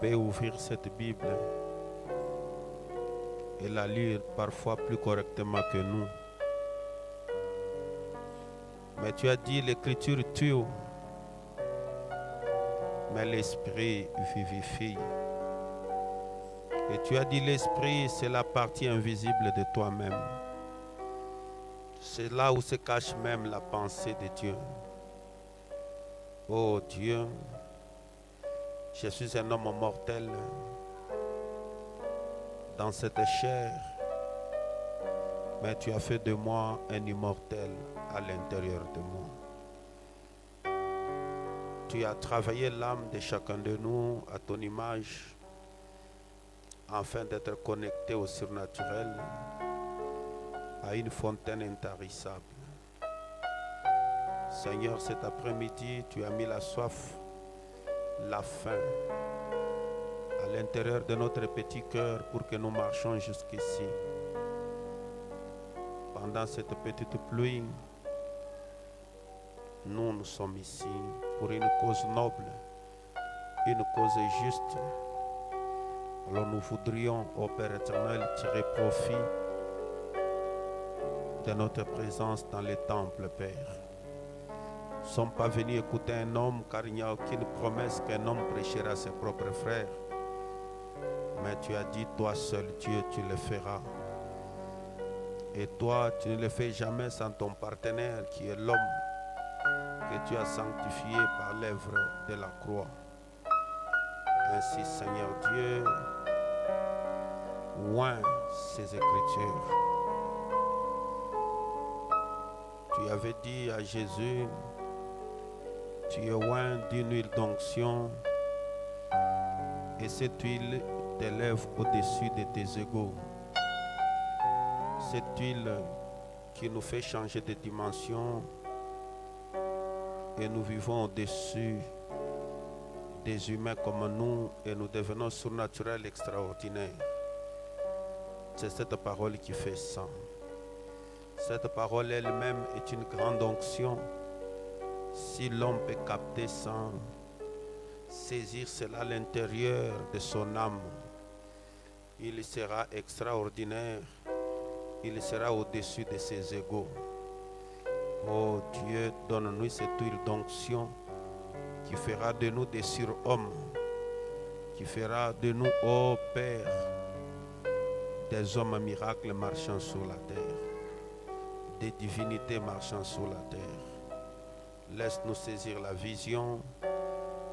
peut ouvrir cette Bible et la lire parfois plus correctement que nous. Mais tu as dit l'écriture tue, mais l'esprit vivifie. Et tu as dit l'esprit, c'est la partie invisible de toi-même. C'est là où se cache même la pensée de Dieu. Oh Dieu, je suis un homme mortel dans cette chair, mais tu as fait de moi un immortel à l'intérieur de moi. Tu as travaillé l'âme de chacun de nous à ton image, afin d'être connecté au surnaturel, à une fontaine intarissable. Seigneur, cet après-midi, tu as mis la soif, la faim à l'intérieur de notre petit cœur pour que nous marchions jusqu'ici. Pendant cette petite pluie, nous sommes ici pour une cause noble, une cause juste. Alors nous voudrions, ô Père éternel, tirer profit de notre présence dans les temples, Père. Nous ne sommes pas venus écouter un homme, car il n'y a aucune promesse qu'un homme prêchera à ses propres frères. Mais tu as dit, toi seul, Dieu, tu le feras. Et toi, tu ne le fais jamais sans ton partenaire, qui est l'homme que tu as sanctifié par l'œuvre de la croix. Ainsi, Seigneur Dieu, oint ces Écritures. Tu avais dit à Jésus, tu es oint d'une huile d'onction et cette huile t'élève au-dessus de tes égaux. Cette huile qui nous fait changer de dimension et nous vivons au-dessus des humains comme nous et nous devenons surnaturels extraordinaires. C'est cette parole qui fait ça. Cette parole elle-même est une grande onction. Si l'homme peut capter ça, saisir cela à l'intérieur de son âme, il sera extraordinaire. Il sera au-dessus de ses égaux. Oh Dieu, donne-nous cette huile d'onction qui fera de nous des surhommes, qui fera de nous, ô Père, des hommes miracles marchant sur la terre, des divinités marchant sur la terre. Laisse-nous saisir la vision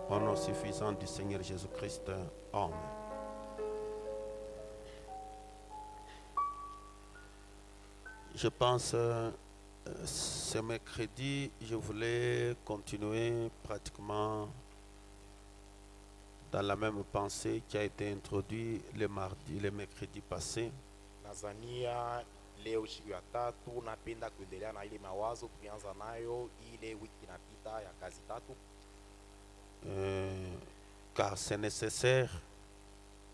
au nom suffisant du Seigneur Jésus-Christ. Amen. Je pense ce mercredi, je voulais continuer pratiquement dans la même pensée qui a été introduite le mercredi passé. Nazania leo siku ya tatu napenda kuendelea na ile mawazo tulianza nayo ile wiki inapita ya kazi tatu. Car c'est nécessaire.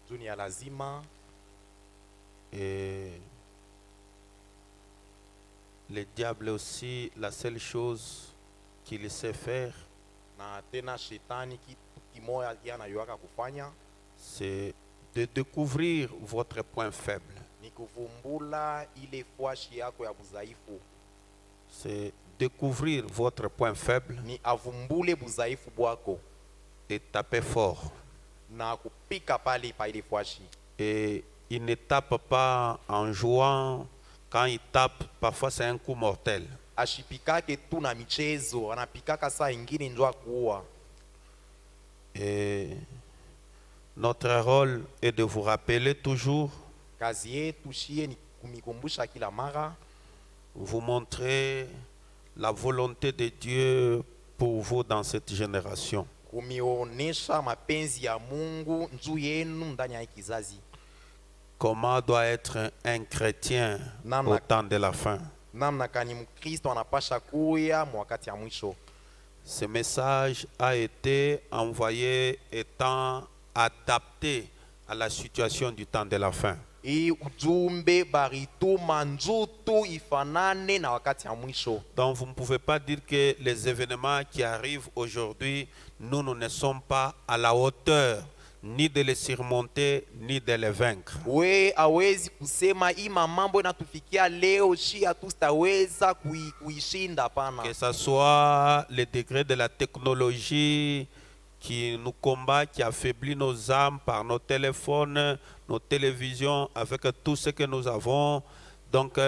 Juni ya lazima. Et le diable aussi, la seule chose qu'il sait faire, na tena shetani kitu kimoja yanayowaka kufanya, c'est de découvrir votre point faible. Ni kuvumbula ile fwashi yako ya budhaifu. C'est découvrir votre point faible. Ni avumbule budhaifu bwako. Et taper fort. Na kupika pale pa ile fwashi. Et il ne tape pas en jouant. Quand il tape, parfois c'est un coup mortel. Ashipikake tu na michezo, anapikaka saa ingine njoo kuua. Et notre rôle est de vous rappeler toujours. Kazi yetu shie ni kumikumbusha kila mara. Vous montrer la volonté de Dieu pour vous dans cette génération. Kumionesha mapenzi ya Mungu njuu yenu ndani ya kizazi. Comment doit être un chrétien au temps de la fin. Ce message a été envoyé étant adapté à la situation du temps de la fin. Donc vous ne pouvez pas dire que les événements qui arrivent aujourd'hui, nous ne sommes pas à la hauteur ni de les surmonter, ni de les vaincre. We hawezi kusema hii mambo inatufikia leo shi hatutaweza kuishinda, hapana. Que ce soit le degré de la technologie qui nous combat, qui affaiblit nos âmes par nos téléphones, nos télévisions, avec tout ce que nous avons. Donc,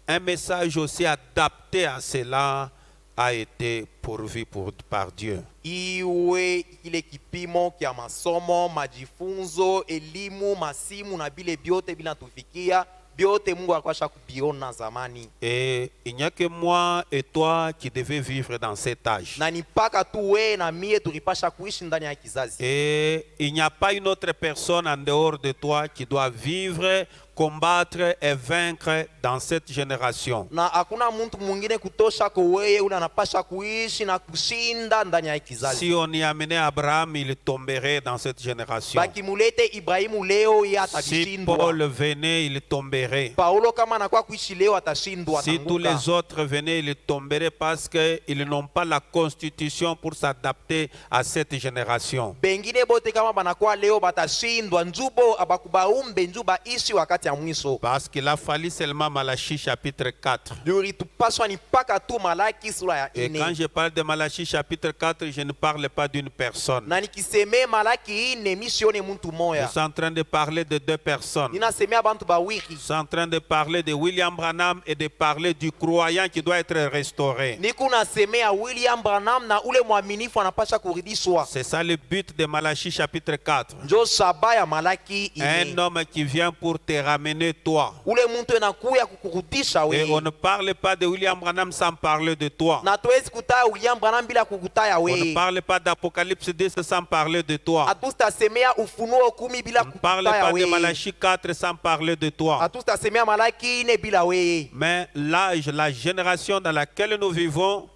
un message aussi adapté à cela a été pourvu par Dieu. Iwe kile kipimo kia masomo, majifunzo, elimu, masimu na bile biote binatufikia, biote Mungu akwasha kubiona zamani. Et il n'y a que moi et toi qui devons vivre dans cet âge. Na ni mpaka tu we na mie tulipasha kuishi ndani ya kizazi. Et il n'y a pas une autre personne en dehors de toi qui doit vivre, combattre et vaincre dans cette génération. Na hakuna mtu mwingine kutosha kwa wewe unapasha kuishi na kushinda ndani ya kizazi. Si on y amenait Abraham, il tomberait dans cette génération. Bakimulete Ibrahimu leo yeye atashindwa. Si Paul venait, il tomberait. Paulo kama anakuwa kuishi leo atashindwa. Si tous les autres venaient, ils tomberaient parce qu'ils n'ont pas la constitution pour s'adapter à cette génération. Bengine bote kama banakuwa leo batashindwa, njubo abakubaumbe njuba ishi wakati ya mwisho. Parce qu'il a fallu seulement Malachie chapitre 4. Et quand je parle de Malachie chapitre 4, je ne parle pas d'une personne. Je suis en train de parler de deux personnes. Je suis en train de parler de William Branham et de parler du croyant qui doit être restauré. C'est ça le but de Malachie chapitre 4. Un homme qui vient pour te ramener toi. Et on ne parle pas de William Branham sans parler de toi. On ne parle pas d'Apocalypse 10 sans parler de toi. On ne parle pas de Malachie 4 sans parler de toi. Mais l'âge, la génération dans laquelle nous vivons,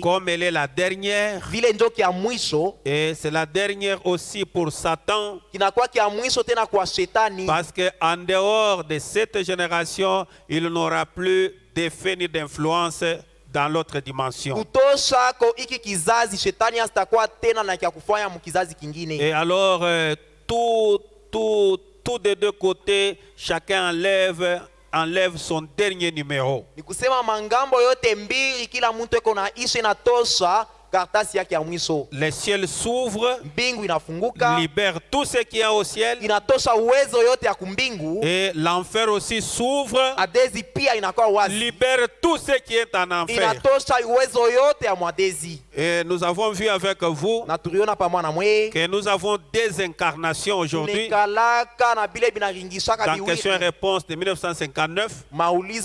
comme elle est la dernière, et c'est la dernière aussi pour Satan, parce qu'en dehors de cette génération, il n'aura plus d'effet ni d'influence dans l'autre dimension. Et alors, tout des deux côtés, chacun enlève son dernier numéro. Le ciel s'ouvre, libère tout ce qu'il y a au ciel, et l'enfer aussi s'ouvre, libère tout ce qui est en enfer. Et nous avons vu avec vous que nous avons des incarnations aujourd'hui. Dans question et réponse de 1959, on a dit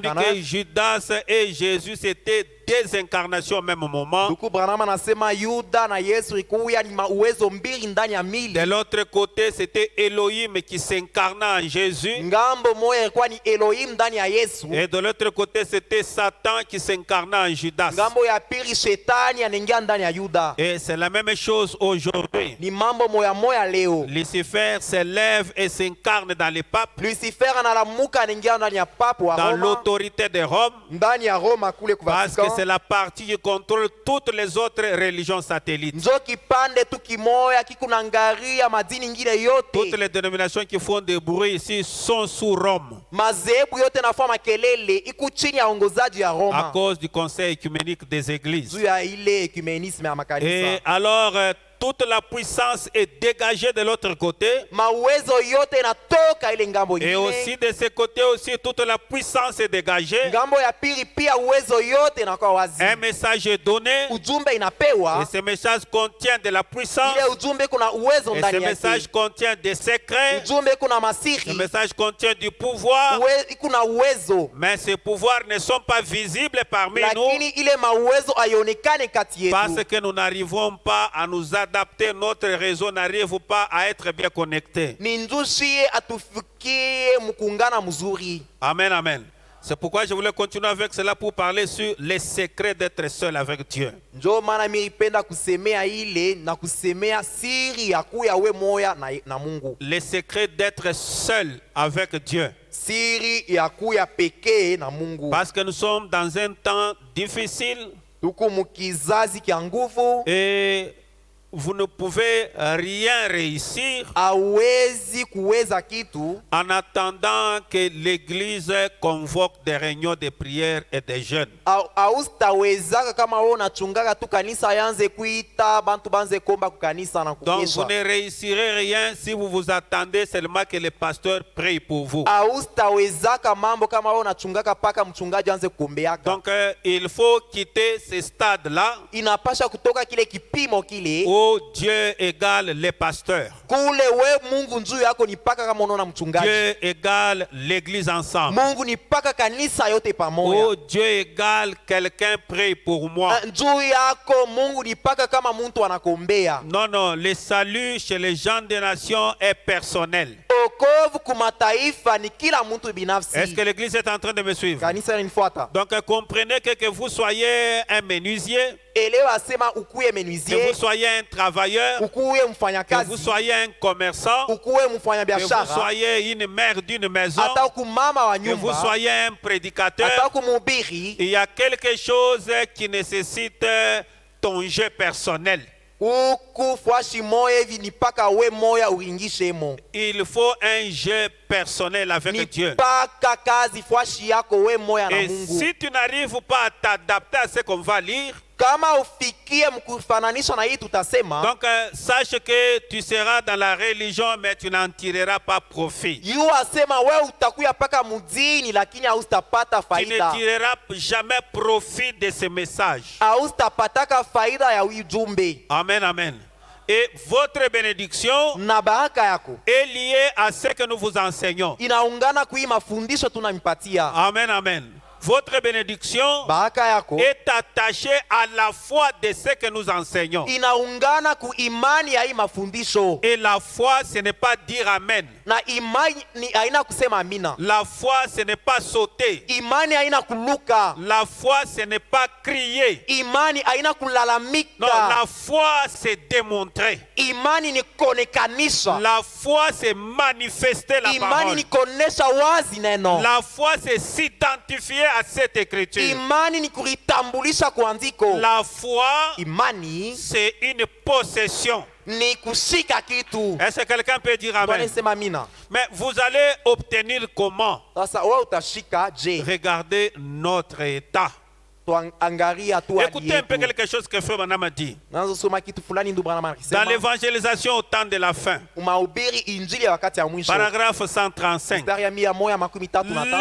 que Judas et Jésus c'était des incarnations au même moment. De l'autre côté, c'était Elohim qui s'incarna en Jésus. Et de l'autre côté, c'était Satan qui s'incarna en Judas. Et c'est la même chose aujourd'hui. Lucifer s'élève et s'incarne dans les papes, dans l'autorité de Rome, parce que c'est la partie qui contrôle toutes les autres religions satellites. Toutes les dénominations qui font des bruits ici sont sous Rome, à cause du conseil écuménique des églises. Et alors, toute la puissance est dégagée de l'autre côté. Et aussi de ce côté aussi, toute la puissance est dégagée. Un message est donné. Et ce message contient de la puissance. Et ce message contient des secrets. Ce message contient du pouvoir. Mais ces pouvoirs ne sont pas visibles parmi nous, parce que nous n'arrivons pas à nous adapter, notre réseau n'arrive pas à être bien connecté. Amen, amen. C'est pourquoi je voulais continuer avec cela pour parler sur les secrets d'être seul avec Dieu. Les secrets d'être seul avec Dieu. Parce que nous sommes dans un temps difficile. Et vous ne pouvez rien réussir hawezi kuweza kitu en attendant que l'église convoque des réunions de prière et des jeûnes. haustawezaka kama wewe unachungaga tu kanisa yanze kuita bantu banze komba kukanisa na Donc vous kukesha. ne réussirez rien si vous vous attendez seulement que le pasteur prie pour vous. haustawezaka mambo kama wewe unachungaga paka mchungaji anze kuombeaka. Donc il faut quitter ce stade-là Inapasha kutoka kile kipimo kile où Dieu égale les pasteurs. kule we Mungu njuu yako ni paka kama unaona mchungaji. Dieu égale l'église ensemble. Mungu ni paka kanisa yote pamoja. Oh, Dieu égale quelqu'un prie pour moi. Njuu yako Mungu ni paka kama mtu anakuombea. Non, non, le salut chez les gens des nations est personnel. Okovu kumataifa ni kila mtu binafsi. Est-ce que l'église est en train de me suivre? Kanisa inanifuata. Donc comprenez que vous soyez un menuisier, Elewa sema ukuye que menuisier, vous soyez un travailleur, ukuye que vous mfanyakazi, soyez un commerçant, ukuwe que vous mfanyabiashara, soyez une mère d'une maison, hata kumama wa que vous nyumba, soyez un prédicateur. hata kumhubiri. Il y a quelque chose qui nécessite ton jeu personnel. Huku fwashi moya hivi ni paka we moya uingishe mo. Il faut un jeu personnel avec Ni Dieu. paka kazi fwashi yako we moya na Et Mungu. si tu n'arrives pas à t'adapter à ce qu'on va lire, Kama ufikie mkufananisha na hii tutasema, donc sache que tu seras dans la religion, mais tu n'en tireras pas profit. yu asema we utakuya paka mudini lakini haustapata Tu ne faida. tireras jamais profit de ce message. Haustapataka faida ya ujumbe. Amen, amen. Et votre bénédiction Na baraka yako est liée à ce que nous vous enseignons. inaungana kui mafundisho tunamipatia. Amen, amen. Votre bénédiction Baraka yako est attachée à la foi de ce que nous enseignons. inaungana ku imani ya hii mafundisho. Et la foi, ce n'est pas dire amen. Na imani ni haina kusema amina. La foi, ce n'est pas sauter. Imani haina kuluka. La foi, ce n'est pas crier. Imani haina Non, kulalamika. la foi, c'est démontrer. Imani ni konekanisha. La foi, c'est manifester la Imani ni parole. konesha wazi neno. La foi, c'est s'identifier à cette écriture. Imani ni kulitambulisha kuandiko. La foi, Imani c'est une possession. ni kushika kitu. Est-ce que quelqu'un peut dire amen? Tunanisema amina. Mais vous allez obtenir comment? Sasa wewe utashika je? Regardez notre état. Tuangalia tu Écoutez un peu quelque chose que Frère Branham a dit. Naanza soma kitu fulani ndugu Branham Dans anasema. l'évangélisation au temps de la fin, Mahubiri injili ya wakati ya mwisho. paragraphe 135, Mstari ya 135.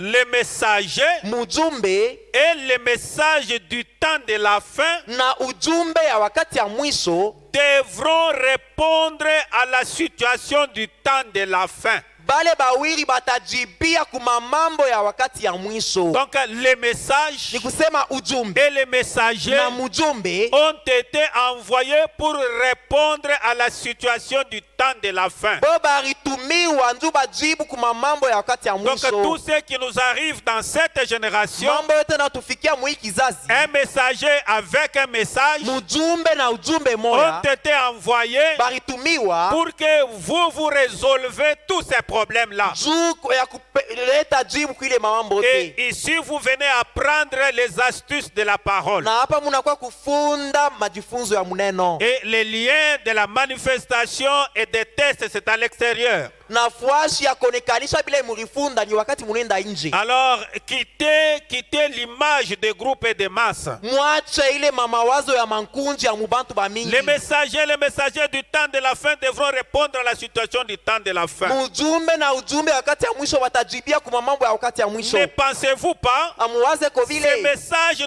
les messagers, Mujumbe et les messages du temps de la fin na ujumbe ya wakati ya mwisho devront répondre à la situation du temps de la fin. bale bawili batajibia kuma mambo ya wakati ya mwisho. Donc les messages Ni kusema ujumbe et les messagers na mujumbe ont été envoyés pour répondre à la situation du temps de la fin. bo baritumiwa nju bajibu kuma mambo ya wakati ya Donc tout mwisho. ce qui nous arrive dans cette génération, Mambo yote natufikia mwi kizazi, un messager avec un message mujumbe na ujumbe ont moya été envoyés baritumiwa pour que vous résolvez tous ces problèmes-là. juu ya kuleta jibu kuile mambo yote. Et ici, vous venez apprendre les astuces de la parole. Na hapa munakuwa kufunda majifunzo ya muneno. Et les liens de la manifestation et des tests, c'est à l'extérieur. Na fuashi ya konekanisha bila murifunda ni wakati munenda nje. Alors, quittez l'image des groupes et des masses. Mwache ile mamawazo ya mankunji ya mubantu ba mingi. Les messagers du temps de la fin devront répondre à la situation du temps de la fin. Mujumbe na ujumbe wakati ya mwisho watajibia kuma mambo ya wakati ya mwisho. Ne pensez-vous pas, Amuwaze ko ce vile message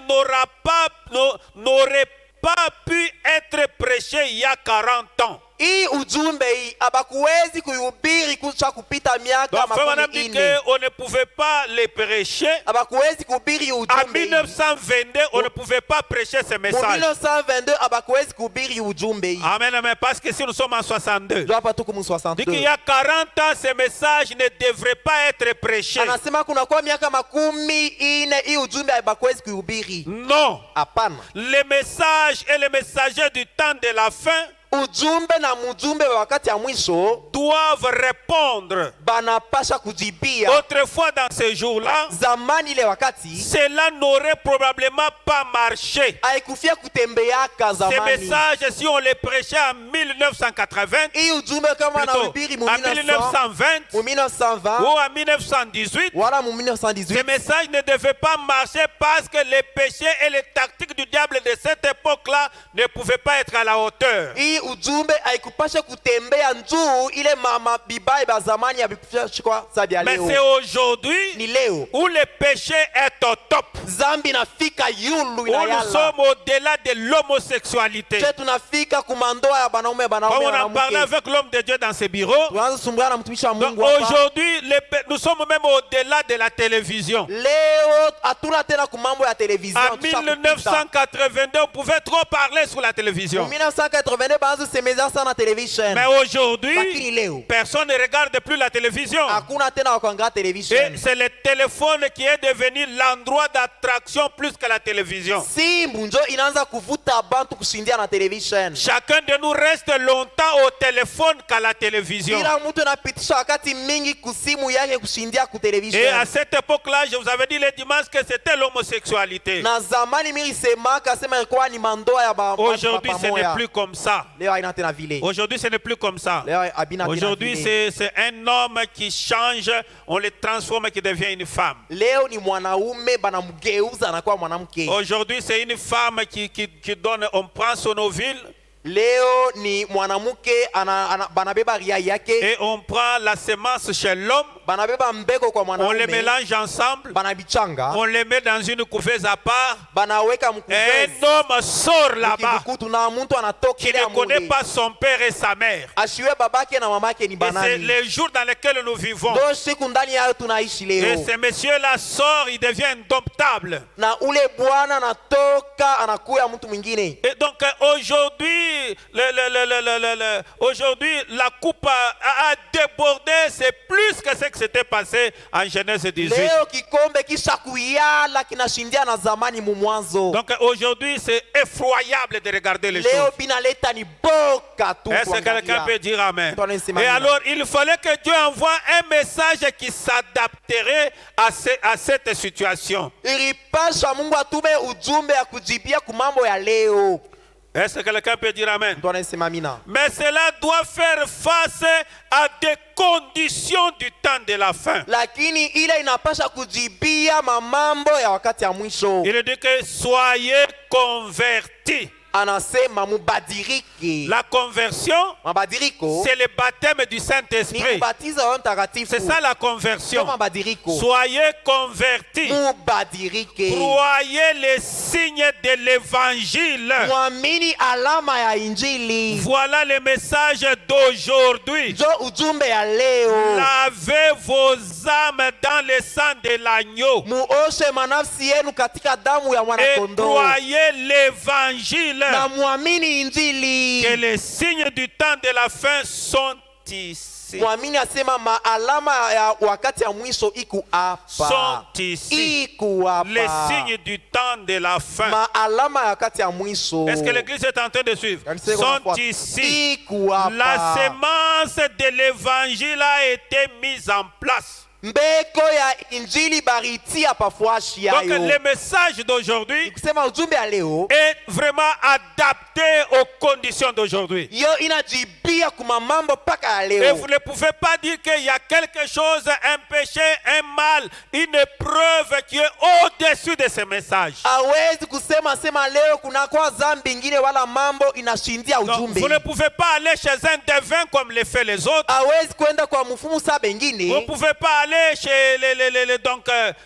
n'aurait pas pu être prêché il y a 40 ans. hii ujumbe hii abakuwezi kuihubiri kucha kupita miaka Donc, frère Branham makumi dit ine. qu'on ne pouvait pas les prêcher. Abakuwezi kuhubiri En ujumbe hii. 1922, on ne pouvait pas prêcher ce Mu message. 1922 abakuwezi kuhubiri ujumbe hii. Amen, amen. Parce que si nous sommes en 62, Ndio hapa tuko mu dit qu'il 62. y a 40 ans, ce message ne devrait pas être prêché. Anasema kuna kwa miaka makumi ine hii ujumbe abakuwezi kuihubiri. Non. Hapana. Les messages et les messagers du temps de la fin ujumbe na mjumbe wa wakati ya mwisho doivent répondre. banapasha kujibia. Autrefois, dans ces jours-là, Zamani ile wakati cela n'aurait probablement pas marché. haikufia kutembeaka Ces zamani. messages, si on les prêchait en 1980, Hii ujumbe kama na plutôt ubiri en 1920 mu 1920 ou en 1918, wala mu ces 1918 messages ne devaient pas marcher parce que les péchés et les tactiques du diable de cette époque-là ne pouvaient pas être à la hauteur. hii ujumbe haikupasha kutembea njuu ile mama bibai ba zamani habikufika sabi ya Mais c'est leo. aujourd'hui Ni leo où le péché est au top. zambi nafika yulu Où inayala. nous sommes au-delà de l'homosexualité. Je tunafika kumandoa ya banaume Comme on en wanawake. parlait avec l'homme de Dieu dans ses bureaux. Tuanze sumbuana na mtumishi wa Donc Mungu hapa. aujourd'hui, nous sommes même au-delà de la télévision. Leo hatuna tena kumambo ya television. En 1982, on pouvait trop parler sur la télévision. 1982 baanze semeza sana television. Mais aujourd'hui, Lakini leo personne ne regarde plus la télévision. hakuna tena wakuangalia television. Et c'est le téléphone qui est devenu l'endroit d'attraction plus que la télévision. Simu njo inaanza kuvuta bantu kushindia na television. Chacun de nous reste longtemps au téléphone qu'à la télévision. Kila mtu anapitisha wakati mingi kusimu yake kushindia ku Et television. à cette époque-là, je vous avais dit le dimanche que c'était l'homosexualité. Na zamani mingi semaka sema ilikuwa ni mandoa ya ba. Aujourd'hui, ce n'est plus comme ça. Leo haina tena vile. Aujourd'hui, ce n'est plus comme ça. Leo habina tena Aujourd'hui, vile. c'est un homme qui change, on le transforme, qui devient une femme. Leo ni mwanaume banamgeuza anakuwa mwanamke. Aujourd'hui, c'est une femme qui donne, on prend son ovule Leo ni mwanamke banabeba ria yake. et on prend la semence chez l'homme, Banabeba mbeko kwa on mwanaume. les mélange ensemble, Banabichanga. on les met dans une couveuse à part. Banaweka Un mkuvezi. homme sort là-bas Mkivukutu na mtu anatoka qui ne connaît pas son père et sa mère. Ashiwe babake na mamake ni Et c'est banani. les jours dans lesquels nous vivons. Ndio siku ndani yayo tunaishi Et leo. ce monsieur-là sort, il devient indomptable. Na ule bwana anatoka anakuya mtu mwingine. Et donc aujourd'hui, aujourd'hui, la coupe a débordé. C'est plus que ce qui s'était passé en Genèse 18. Leo kikombe kisha kuyala kinashindia na zamani mu mwanzo. Donc aujourd'hui, c'est effroyable de regarder les Leo choses. binaleta ni boka tu. Est-ce que quelqu'un kuangalia. peut dire Amen? Mtu anasema Et amina. alors, il fallait que Dieu envoie un message qui s'adapterait à cette situation. Ilipasha Mungu atume ujumbe ya kujibia kumambo ya leo. Est-ce que quelqu'un peut dire Amen? Mtu anasema amina. Mais cela doit faire face à des conditions du temps de la fin. Lakini ile inapasha kujibia mamambo ya wakati ya mwisho. Il dit que soyez convertis. Anasema mubadirike. La conversion, Mabadiriko c'est le baptême du ni Saint-Esprit. kubatiza Roho Mtakatifu. C'est ça la Sio conversion. mabadiriko. Soyez convertis. Mubadirike. Croyez les signes de l'évangile. Muamini alama ya Injili. Voilà le message d'aujourd'hui. Jo ujumbe ya leo. Lavez vos âmes dans le sang de l'agneau. Muoshe manafsi yenu katika damu ya Et mwanakondoo. croyez l'évangile. Na muamini Injili. Que les signes du temps de la fin sont ici. Muamini asema maalama ya wakati ya mwisho iku hapa. Sont ici. Iku hapa. Les signes du temps de la fin. Maalama ya wakati ya mwisho. Est-ce que l'église est en train de suivre? Kanisa iko Sont nafuata. ici. Iku hapa. La semence de l'évangile a été mise en place. Mbeko ya Injili baritia pafuashi Donc yayo. le message d'aujourd'hui Kusema ujumbe ya leo est vraiment adapté aux conditions d'aujourd'hui. yo inajibia kuma mambo paka ya Et leo. vous ne pouvez pas dire qu'il y a quelque chose, un péché, un mal, une épreuve qui est au-dessus de ce message. Hawezi kusema sema leo kuna kwa dhambi ingine wala mambo inashindia Donc, ujumbe. vous ne pouvez pas aller chez un devin comme le fait les autres. Hawezi kwenda kwa mfumu saba Vous ne ingine. pouvez pas aller chez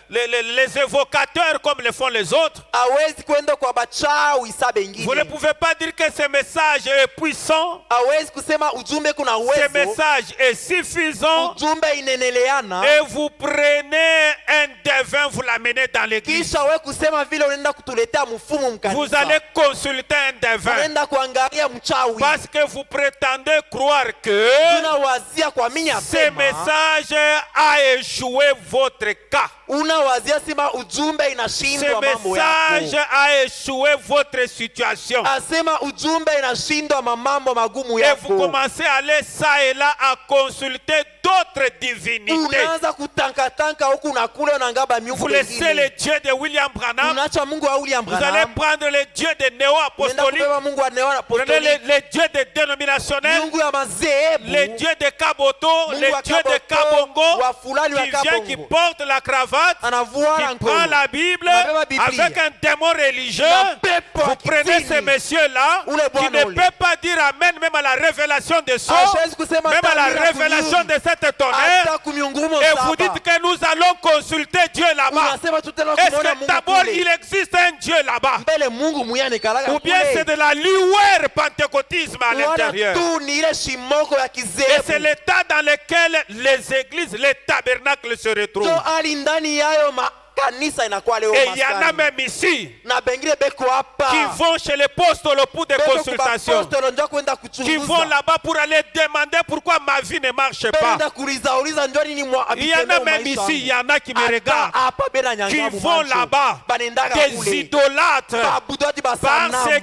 les évocateurs comme le font les autres. Hawezi kwenda kwa bachawi saba Vous ne ingine. pouvez pas dire que ce message est puissant. Hawezi kusema ujumbe kuna Ce uwezo. message est suffisant. Ujumbe ineneleana. Et vous prenez un devin, vous l'amenez dans l'église. Kisha we kusema vile unaenda kutuletea mfumu Vous mkanisa. allez consulter un devin. Unaenda kuangalia mchawi. Parce que vous prétendez croire que Unawazia kwa mimi ce asema. message a échoué votre cas. Unawazia sema ujumbe Ce inashindwa mambo message yako. a échoué votre situation. Asema ujumbe nashindwa mamambo magumu Et vous yako, commencez à aller ça et là à consulter d'autres divinités. unaanza kutankatanka huku na kule, unangaba miungu Vous laissez mingine. le Dieu de William Branham. Unaacha Mungu wa William Vous allez Branham, prendre le Dieu des unaenda néo-apostoliques. kubeba Mungu wa Prenez neo-apostolique, le Dieu des dénominationnels. miungu ya madhehebu, Le Dieu de Kaboto, Mungu le wa Dieu de Kaboto, Kabongo, wa fulani wa qui vient, qui Kabongo, porte la cravate, anavua qui prend nkolo, la Bible anabeba Biblia. avec un démon religieux. Na pepo Vous wa prenez kidini. ces messieurs-là Ule qui bwana ne ule. peuvent pas dire amen même à la révélation des sons, hawezi kusema même à la tangira révélation kunyuri, de cette tonnerre. hata kumiungurumo Et vous saba. dites que nous allons consulter Dieu là-bas. Unasema tutaenda Est-ce kumuona que Mungu d'abord kule. il existe un Dieu là-bas? Mbele Mungu muyane kalaga Ou bien c'est kule. de la lueur pentecôtisme à Unaona l'intérieur? tu ni ile shimoko ya Et c'est kizebu. l'état dans lequel les églises, les tabernacles se retrouvent. So ali ndani yayo makanisa inakuwa leo Et il y en a maskani. même ici Na bengine beko hapa. qui vont chez les postolo pour des Beko consultations, kubapostolo ndio kwenda qui vont kuchunguza. là-bas pour aller demander pourquoi ma vie ne marche pas. Benda kuuliza uliza njoo nini mwa Il y en a même ici, il y en a qui me regardent, hapa bena nyanga qui mu vont macho. là-bas, Banendaga des kule. idolâtres, Babudoti parce basanamu.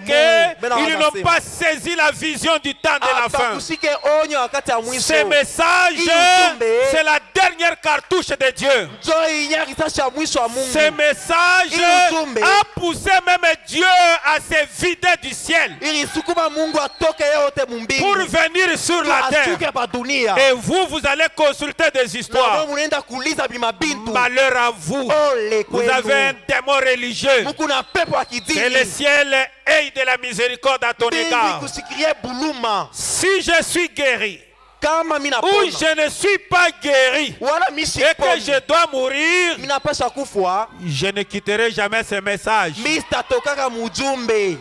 Bena qu'ils n'ont wanasema. pas saisi la vision du temps de la fin. Kushike onyo wakati ya mwisho. Ces messages, Ujumbe. c'est la dernière cartouche de Dieu. Njoo inya risasi ya mwisho wa Mungu. Ces messages Ujumbe. a poussé même Dieu à se vider du ciel Ili sukuma Mungu atoke yote mumbingu. pour venir sur la terre. Ashuke pa dunia. Et vous allez consulter des Na histoires. wewe unaenda kuuliza bimabintu. Malheur à vous. Ole Vous avez un kwenu. démon religieux. Muku na pepo wa Que le kidini. ciel ait de la miséricorde à ton Mbingu égard. ikusikirie buluma. Si je suis guéri Kama mina ou pona. je ne suis pas guéri Wala mishi et que pona. je dois mourir, Mina pasha kufwa. je ne quitterai jamais ce message. Mista tokaka mujumbe.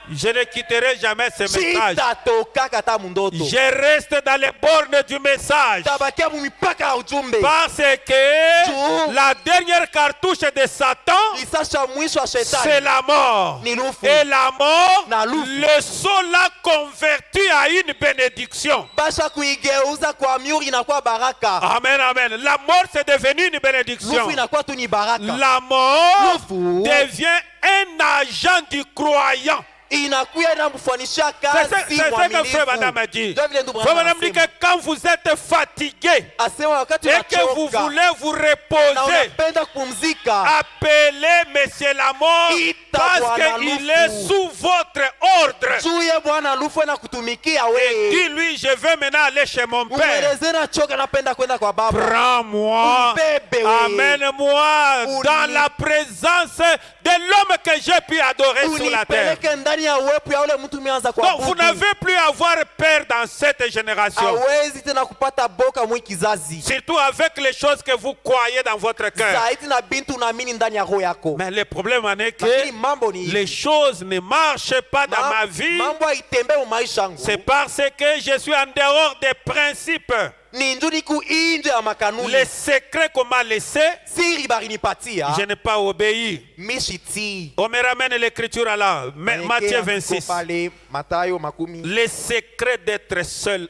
Je ne quitterai jamais ce message. Sita tokaka ta mundoto. Je reste dans les bornes du message. Tabakia mumipaka ya ujumbe. Parce que la dernière cartouche de Satan, Risasi ya mwisho wa c'est shetani. la mort. Ni lufu. Et la mort, Na lufu. le sol l'a converti à une bénédiction. Basha kuigeuza kwa miuri inakuwa baraka. Amen, amen. La mort, c'est devenu une bénédiction. Lufu inakuwa tu ni baraka. La mort Lufu. devient un agent du croyant. Inakuya inamfanisha C'est kazi ce que Frère Madame a dit. Ndio vile ndugu Frère Branham Madame dit que anasema. quand vous êtes fatigué Asema wakati et que vous unachoka voulez vous na reposer, unapenda kupumzika, appelez Monsieur la mort Ita parce Bwana qu'il Lufu. est sous votre ordre. juye Bwana Lufu na kutumikia Et wewe. dis-lui, je veux maintenant aller chez mon père. Umweleze nachoka, napenda kwenda kwa baba. Prends-moi, Mbebe wewe. amène-moi Uni- dans la présence de l'homme que j'ai pu adorer sur la terre. Unipeleke ndani ya uwepo ya ule mtu umeanza Donc vous kuabudu. n'avez plus à avoir peur dans cette génération. Hawezi tena kupata boka mwi kizazi. Surtout avec les choses que vous croyez dans votre cœur. Zaidi na bintu unaamini ndani ya roho yako. Mais le problème en est Lakini que mambo ni les choses ne marchent pas dans ma vie. mambo haitembee mu maisha yangu. C'est parce que je suis en dehors des principes. Ni njuni ku inje ya makanuni. Les secrets qu'on m'a laissés, Siri barinipatia. je n'ai pas obéi. Mishiti. On me ramène l'écriture là, Matthieu 26. Pale Matayo makumi. Les secrets d'être seul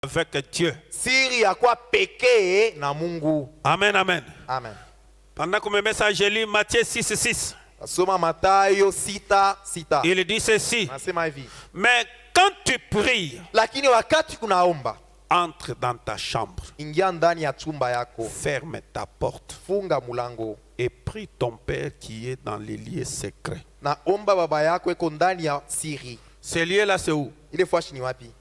avec Dieu. Siri ya kwa pekee na Mungu. Amen, amen. Amen. Pendant que mes messages, je lis Matthieu 6, 6. Soma Matayo 6:6. Il dit ceci. Nasema hivi. Mais quand tu pries, Lakini wakati kunaomba, entre dans ta chambre, ingia ndani ya chumba yako, ferme ta porte funga mulango et prie ton Père qui est dans les lieux secrets. na omba baba yako eko ndani ya siri. Ce lieu-là, c'est où? Ile fwashi ni wapi?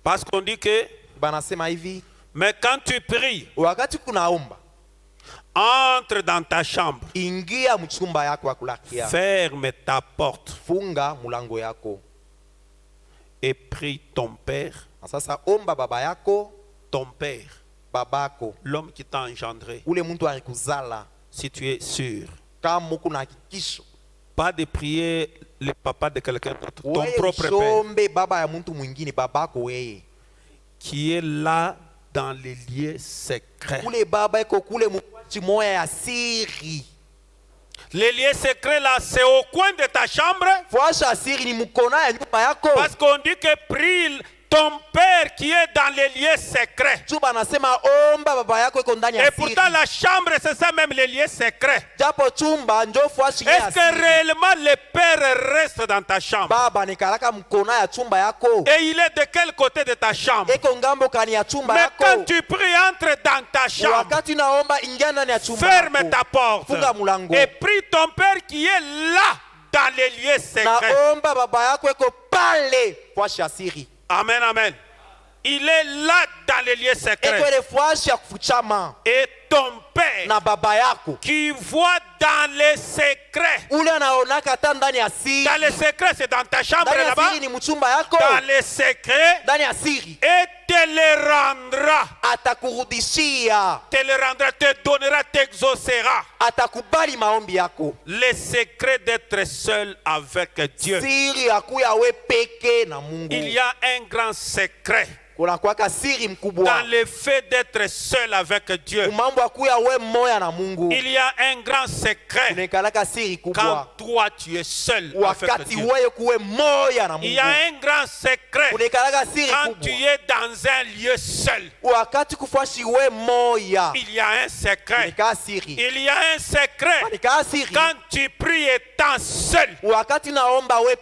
Parce qu'on dit que, Banasema hivi, mais quand tu pries, wakati kunaomba, entre dans ta chambre, ingia mchumba yako ya kulakia, ferme ta porte funga mulango yako. et prie ton Père, Na sasa omba baba yako, ton Père, babako, l'homme qui t'a engendré, ule mtu alikuzala, si tu es sûr. kama muko na hakikisho. Pas de prier le papa de quelqu'un d'autre, ton Wewe propre Père, usombe baba ya mtu mwingine, babako wewe. qui est là dans les lieux secrets. Ule baba eko kule mwachi moya ya siri. Les lieux secrets là, c'est au coin de ta chambre. Fwasha siri ni mkona ya nyumba yako. Parce qu'on dit que prie ton père qui est dans les lieux secrets. Juba anasema omba baba yako iko ndani ya Et siri. pourtant la chambre c'est ça même les lieux secrets. Japo chumba njo fwashi ya Est-ce que siri. réellement le père reste dans ta chambre? Baba nikalaka mkona ya chumba yako. Et il est de quel côté de ta chambre? Eko ngambo kani ya chumba Mais yako. quand tu pries, entre dans ta chambre. Wakati naomba ingia ndani ya chumba Ferme yako. ta porte. Funga mulango. Et prie ton père qui est là dans les lieux secrets. Naomba baba yako eko pale fwashi ya siri. Amen, amen. Il est là dans les lieux Eko secrets. ile fwashi ya kufuchama. Et ton père Na baba yako. qui voit dans les secrets. Ule anaonaka hata ndani ya siri. Dans les secrets, c'est dans ta chambre Ndani ya là-bas. siri ni mchumba yako. Dans les secrets. Ndani ya siri. Et te le rendra. Atakurudishia. Te le rendra, te donnera, t'exaucera. Atakubali maombi yako. Le secret d'être seul avec Dieu. Siri ya kuya we peke na Mungu. Il y a un grand secret Kuna kwaka siri mkubwa. dans le fait d'être seul avec Dieu. Mambo ya kuya we moya na Mungu. Il y a un grand secret Kunekalaka siri quand kubwa. toi tu es seul avec Wakati Dieu. wewe kuwe moya na Il y a Mungu. un grand secret Kunekalaka siri quand tu kubwa. es dans un lieu seul. Wakati kufashi we moya. Il y a un secret. Kunekaa siri. Il y a un secret Kunekaa siri. quand tu pries étant seul. Wakati naomba we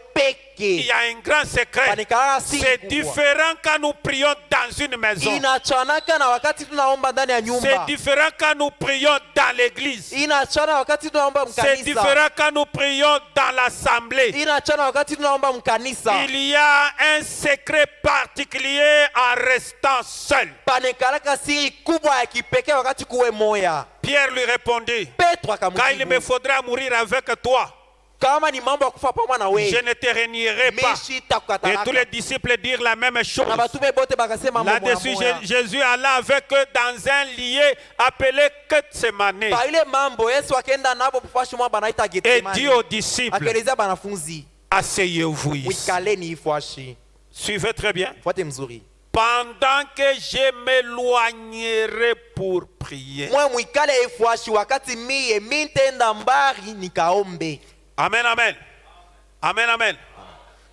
Il y peke. a un grand secret. Kunekaa siri C'est kubwa. différent quand nous prions dans une maison. Inachanaka na wakati tunaomba ndani ya C'est nyumba. différent quand nous prions dans l'église. Inachana wakati tunaomba C'est mkanisa. différent quand nous prions dans l'assemblée. Inachana wakati tunaomba mkanisa. Il y a un secret particulier en restant seul. Panekalaka siri kubwa ya kipekee wakati kuwe moya. Pierre lui répondit, Petro quand il me akamjibu, faudra mourir avec toi, kama ni mambo ya kufa pamoja na je wewe, ne te renierai pas. mishi Et takukatalaka. tous les disciples dirent la même chose. Na batume bote bakasema mambo Là-dessus, moya. Jésus alla avec eux dans un lieu appelé Gethsemane Pa ile mambo Yesu akaenda nabo kufashi mwa banaita et dit Getsemani. aux disciples, Akaeleza banafunzi, asseyez-vous ici. wikaleni ifashi. Suivez très bien. Fuate mzuri. Pendant que je m'éloignerai pour prier. Mwe mwikale ifashi wakati mie mintenda mbari nikaombe. Amen, amen. Amen, amen.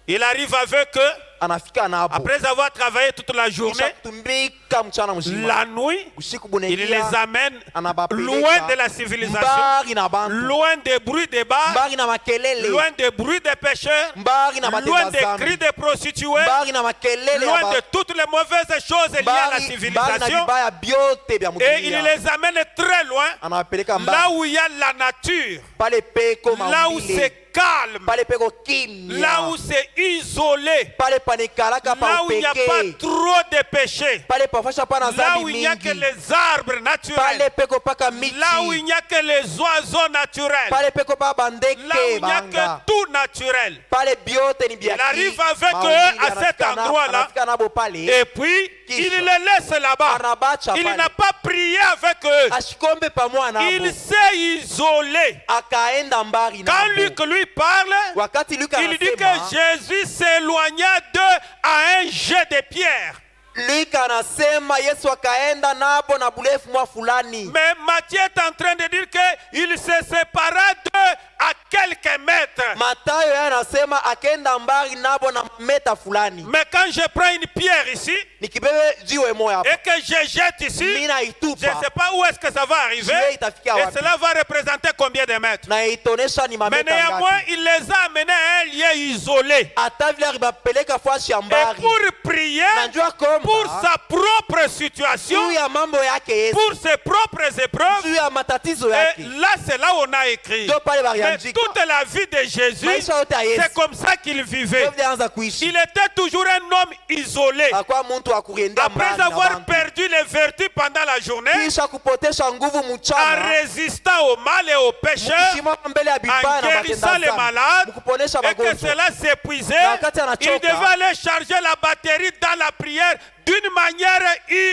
Il arrive avec eux, Anafika nabo. après avoir travaillé toute la journée, Kutumika mchana mzima. la nuit, Usiku il les bunegia. amène Anabapeleka. loin de la civilisation, Mbari na bantu. loin des bruits des bars, Mbari na makelele. loin des bruits des pécheurs, Mbari na loin matenda des zambi. cris des prostituées, Mbari na makelele ya loin de toutes les mauvaises choses liées à la mbari na civilisation. vibaya vyote vya Et il mdunia. les amène très loin, Anawapeleka là mbali. où il y a la nature, Pale peko là où maumbile. c'est calme, Pale peko kimya. là où c'est isolé, Pale panekalaka pa là où il n'y a pas upeke. trop de péchés, Pale pafasha pana là où zambi il n'y a que mingi. les arbres naturels, Pale peko paka miti. là où il n'y a que les oiseaux naturels, Pale peko pa là où bandeke il n'y a banga. que tout naturel. Pale biote ni Il biaki. arrive avec Maumbile, eux à cet anafika na- endroit-là. anafika nabo pale. Et puis, il les laisse là-bas. Anabacha Il pale. n'a pas prié avec eux. Ashikombe pamoja nabo. Il s'est isolé. Akaenda mbari Quand nabo. Luc lui parle, Wakati Luka il dit que anasema, Jésus s'éloigna d'eux à un jet de pierre. Luka anasema Yesu akaenda nabo na burefu mwa fulani. Mais Matthieu est en train de dire qu'il se sépara d'eux à quelques mètres. Matayo yeye anasema akaenda mbali nabo na meta fulani. Mais quand je prends une pierre ici Nikibebe jiwe moja hapa. et que je jette ici, Mimi je ne naitupa. sais pas où est-ce que ça va arriver. Jiwe itafikia Et wapi. cela va représenter combien de mètres. Na itonesha ni Mais mameta néanmoins, ngapi. il les a amenés à un lieu isolé. Hata vile alibapeleka fashi ya Et mbali. pour prier, Najua komba. pour sa propre situation, Juu ya mambo yake Yesu. pour ses propres épreuves, Juu ya matatizo et yake. là c'est là où on a écrit. Ndio pale Mais baliandika. toute la vie de Jésus, Maisha yote ya Yesu. c'est comme ça qu'il vivait. Ndio vile anza kuishi. Il était toujours un homme isolé. Akwa mtu wa kuenda Après mbali na avoir bantu. perdu les vertus pendant la journée, Kisha kupotesha nguvu en mchana. résistant au mal et aux pécheurs, Mkisimama mbele ya en bibaya na guérissant matenda les zambi. malades, Mkuponesha et que magonjwa. cela s'épuisait, Na wakati anachoka, il devait aller charger la batterie dans la prière d'une manière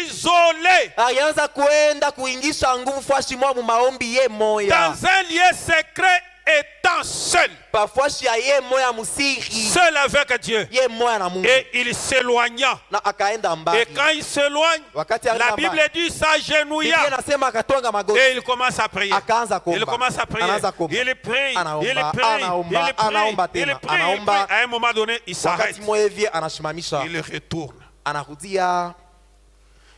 isolée, Alianza kuenda kuingisha nguvu fashi mwa mu maombi ye moya. dans un lieu secret, étant seul, Pafashi ya ye moya musiri. seul avec Dieu. Ye moya na Mungu. Et il s'éloigna. Na akaenda mbali. Et quand il s'éloigne, Wakati la alienda Bible mbali. dit s'agenouilla. Biblia inasema akatonga magoti. Et il commence à prier. Akaanza kuomba. Il commence à prier. Anaanza kuomba. Il prie. Anaomba, Il prie. anaomba, Il prie. anaomba Il tena. prie. Anaomba. À un moment donné, il s'arrête. Wakati moya hivi anashimamisha. Il retourne. anarudia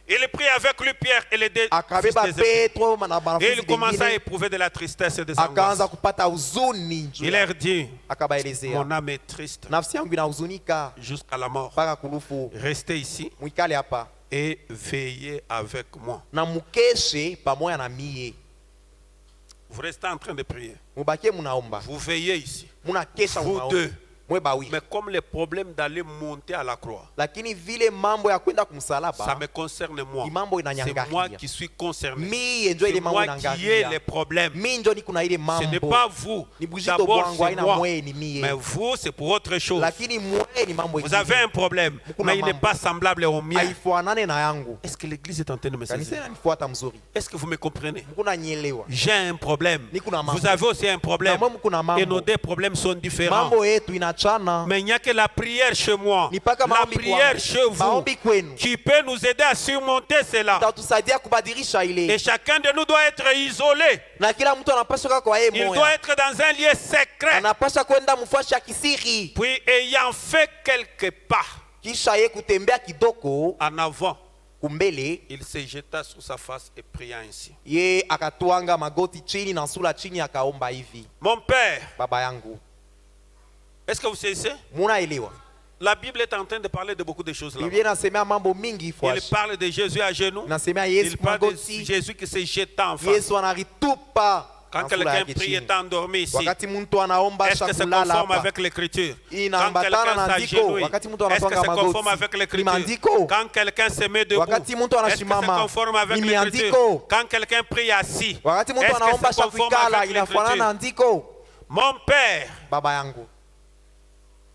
Il prit avec lui Pierre et les deux fils akabeba de Zébédée. Petro na Et banafunzi il commença à wengine, éprouver de la tristesse et des akaanza angoisses. kupata huzuni juu Il yao. leur dit, Akabaelezea, mon âme est triste nafsi yangu inahuzunika jusqu'à la mort. mpaka kulufu, Restez ici mwikale hapa et veillez avec moi. na mukeshe pamoja na mie, Vous restez en train de prier. mubakie munaomba, Vous veillez ici. munakesha Vous munaomba deux. mwe bawi. Mais comme les problèmes d'aller monter à la croix, Lakini vile mambo ya kwenda ça kumsalaba me concerne moi. ni mambo C'est moi inanyangalia qui suis concerné. mie, njo ile C'est mambo moi qui ai les inangalia problèmes. mie, njo niko na ile Ce n'est mambo. pas vous. Ni bujito D'abord, bwangu c'est haina moi. mwe, ni mie, Mais vous, c'est pour autre chose. lakini mwe ni mambo Vous avez un problème, Mukuna mais il n'est mambo. pas semblable au mien. haifanane na yangu. Est-ce que l'église est en train de me Kanisa saisir? inanifuata mzuri, Est-ce que vous me comprenez? mkuna nyelewa. J'ai un problème. Nikuna mambo. Vous avez aussi un problème. Na mwe mkuna mambo. Et nos deux problèmes sont différents. Mambo yetu inachana, Mais il n'y a que la prière chez moi, ni paka la maombi prière kwangu. chez vous, Maombi kwenu qui peut nous aider à surmonter cela. tatusaidia kubadilisha Et ile, chacun de nous doit être isolé. na kila mtu anapaswa kuwa kwa yeye Il doit moya, être dans un lieu secret. anapaswa kwenda mfuashi ya kisiri, Puis ayant fait quelques pas kisha ye kutembea kidogo en avant, kumbele, il se jeta sur sa face et pria ainsi. ye akatwanga magoti chini na sura chini, akaomba hivi: Mon Père, Baba yangu. est-ce que vous saisissez? Munaelewa, La Bible est en train de parler de beaucoup de choses là. Biblia inasemea mambo mingi Il fuashi, parle de Jésus à genoux. inasemea Yesu Il parle de magoti, Jésus qui se jeta en face. Yesu anaritupa Quand na sura quelqu'un yake prie et chini. est endormi ici, Wakati mtu anaomba est-ce que c'est shakulala conforme hapa, avec l'écriture? Quand inaambatana quelqu'un na andiko. s'agenouille, Wakati mtu est-ce que anatwanga c'est conforme magoti avec ni l'écriture? maandiko. Quand quelqu'un se met debout, Wakati mtu est-ce que c'est anasimama conforme avec ni l'écriture? maandiko. Quand quelqu'un prie assis, Wakati mtu est-ce anaomba que c'est conforme shakuikala avec inafanana na l'écriture? andiko. Mon Père, Baba yangu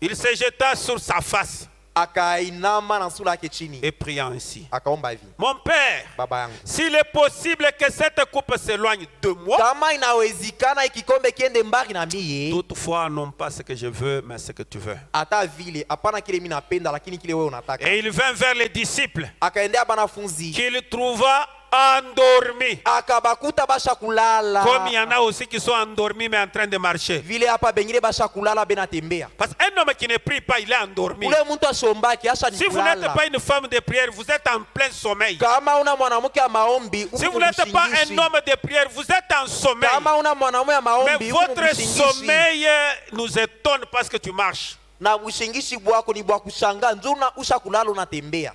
il se jeta sur sa face akainama na sura yake chini, et pria ainsi. akaomba hivi: Mon Père, Baba yangu, s'il est possible que cette coupe s'éloigne de moi, kama inawezekana ikikombe kiende mbali na mie, toutefois non pas ce que je veux, mais ce que tu veux. hata vile hapana kile mimi napenda, lakini kile wewe unataka. Et il vint vers les disciples Akaendea banafunzi qu'il trouva endormis. akabakuta basha kulala, Comme il y en a aussi qui sont endormis mais en train de marcher. vile hapa bengine basha kulala benatembea. Parce qu'un homme qui ne prie pas, il est endormi. Ule mtu ashombaki asha ni Si vous n'êtes kulala. pas une femme de prière, vous êtes en plein sommeil. Kama una mwanamke wa maombi, Si uko vous n'êtes pas mshingishi. un homme de prière, vous êtes en sommeil. Kama una mwanamume wa Mais maombi, uko votre mshingishi. sommeil nous étonne parce que tu marches. Na ushingishi bwako ni bwa kushangaa, nzuna usha kulala unatembea.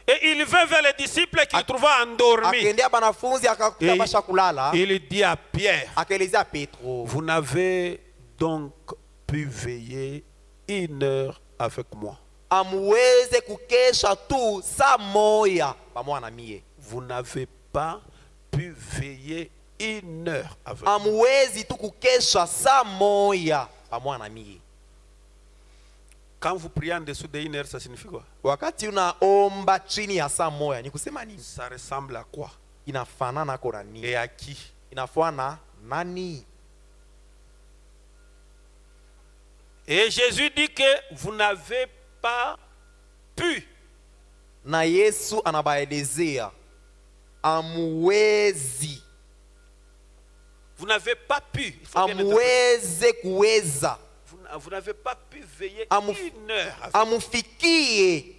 Et il vint vers les disciples qu'il trouva endormis. Akaendea banafunzi akakuta Et basha kulala, il dit à Pierre, akaelezea Petro, vous n'avez donc pu veiller 1 heure avec moi. amuweze kukesha tu saa moya pamoja na mie. Vous n'avez pas pu veiller 1 heure avec moi. Amuwezi tu kukesha saa moya pamoja na mie. Quand vous priez en dessous de 1 heure, ça signifie quoi? Wakati unaomba chini ya saa moya, ni kusema nini? Ça ressemble à quoi? Inafanana kwa nini? Et à qui? Inafuana nani? Et Jésus dit que vous n'avez pas pu. Na Yesu anabaelezea amuwezi, Vous n'avez pas pu. Il faut bien interpréter. amuweze kuweza, Vous n'avez pas pu veiller Amu- 1 heure avec. amufikie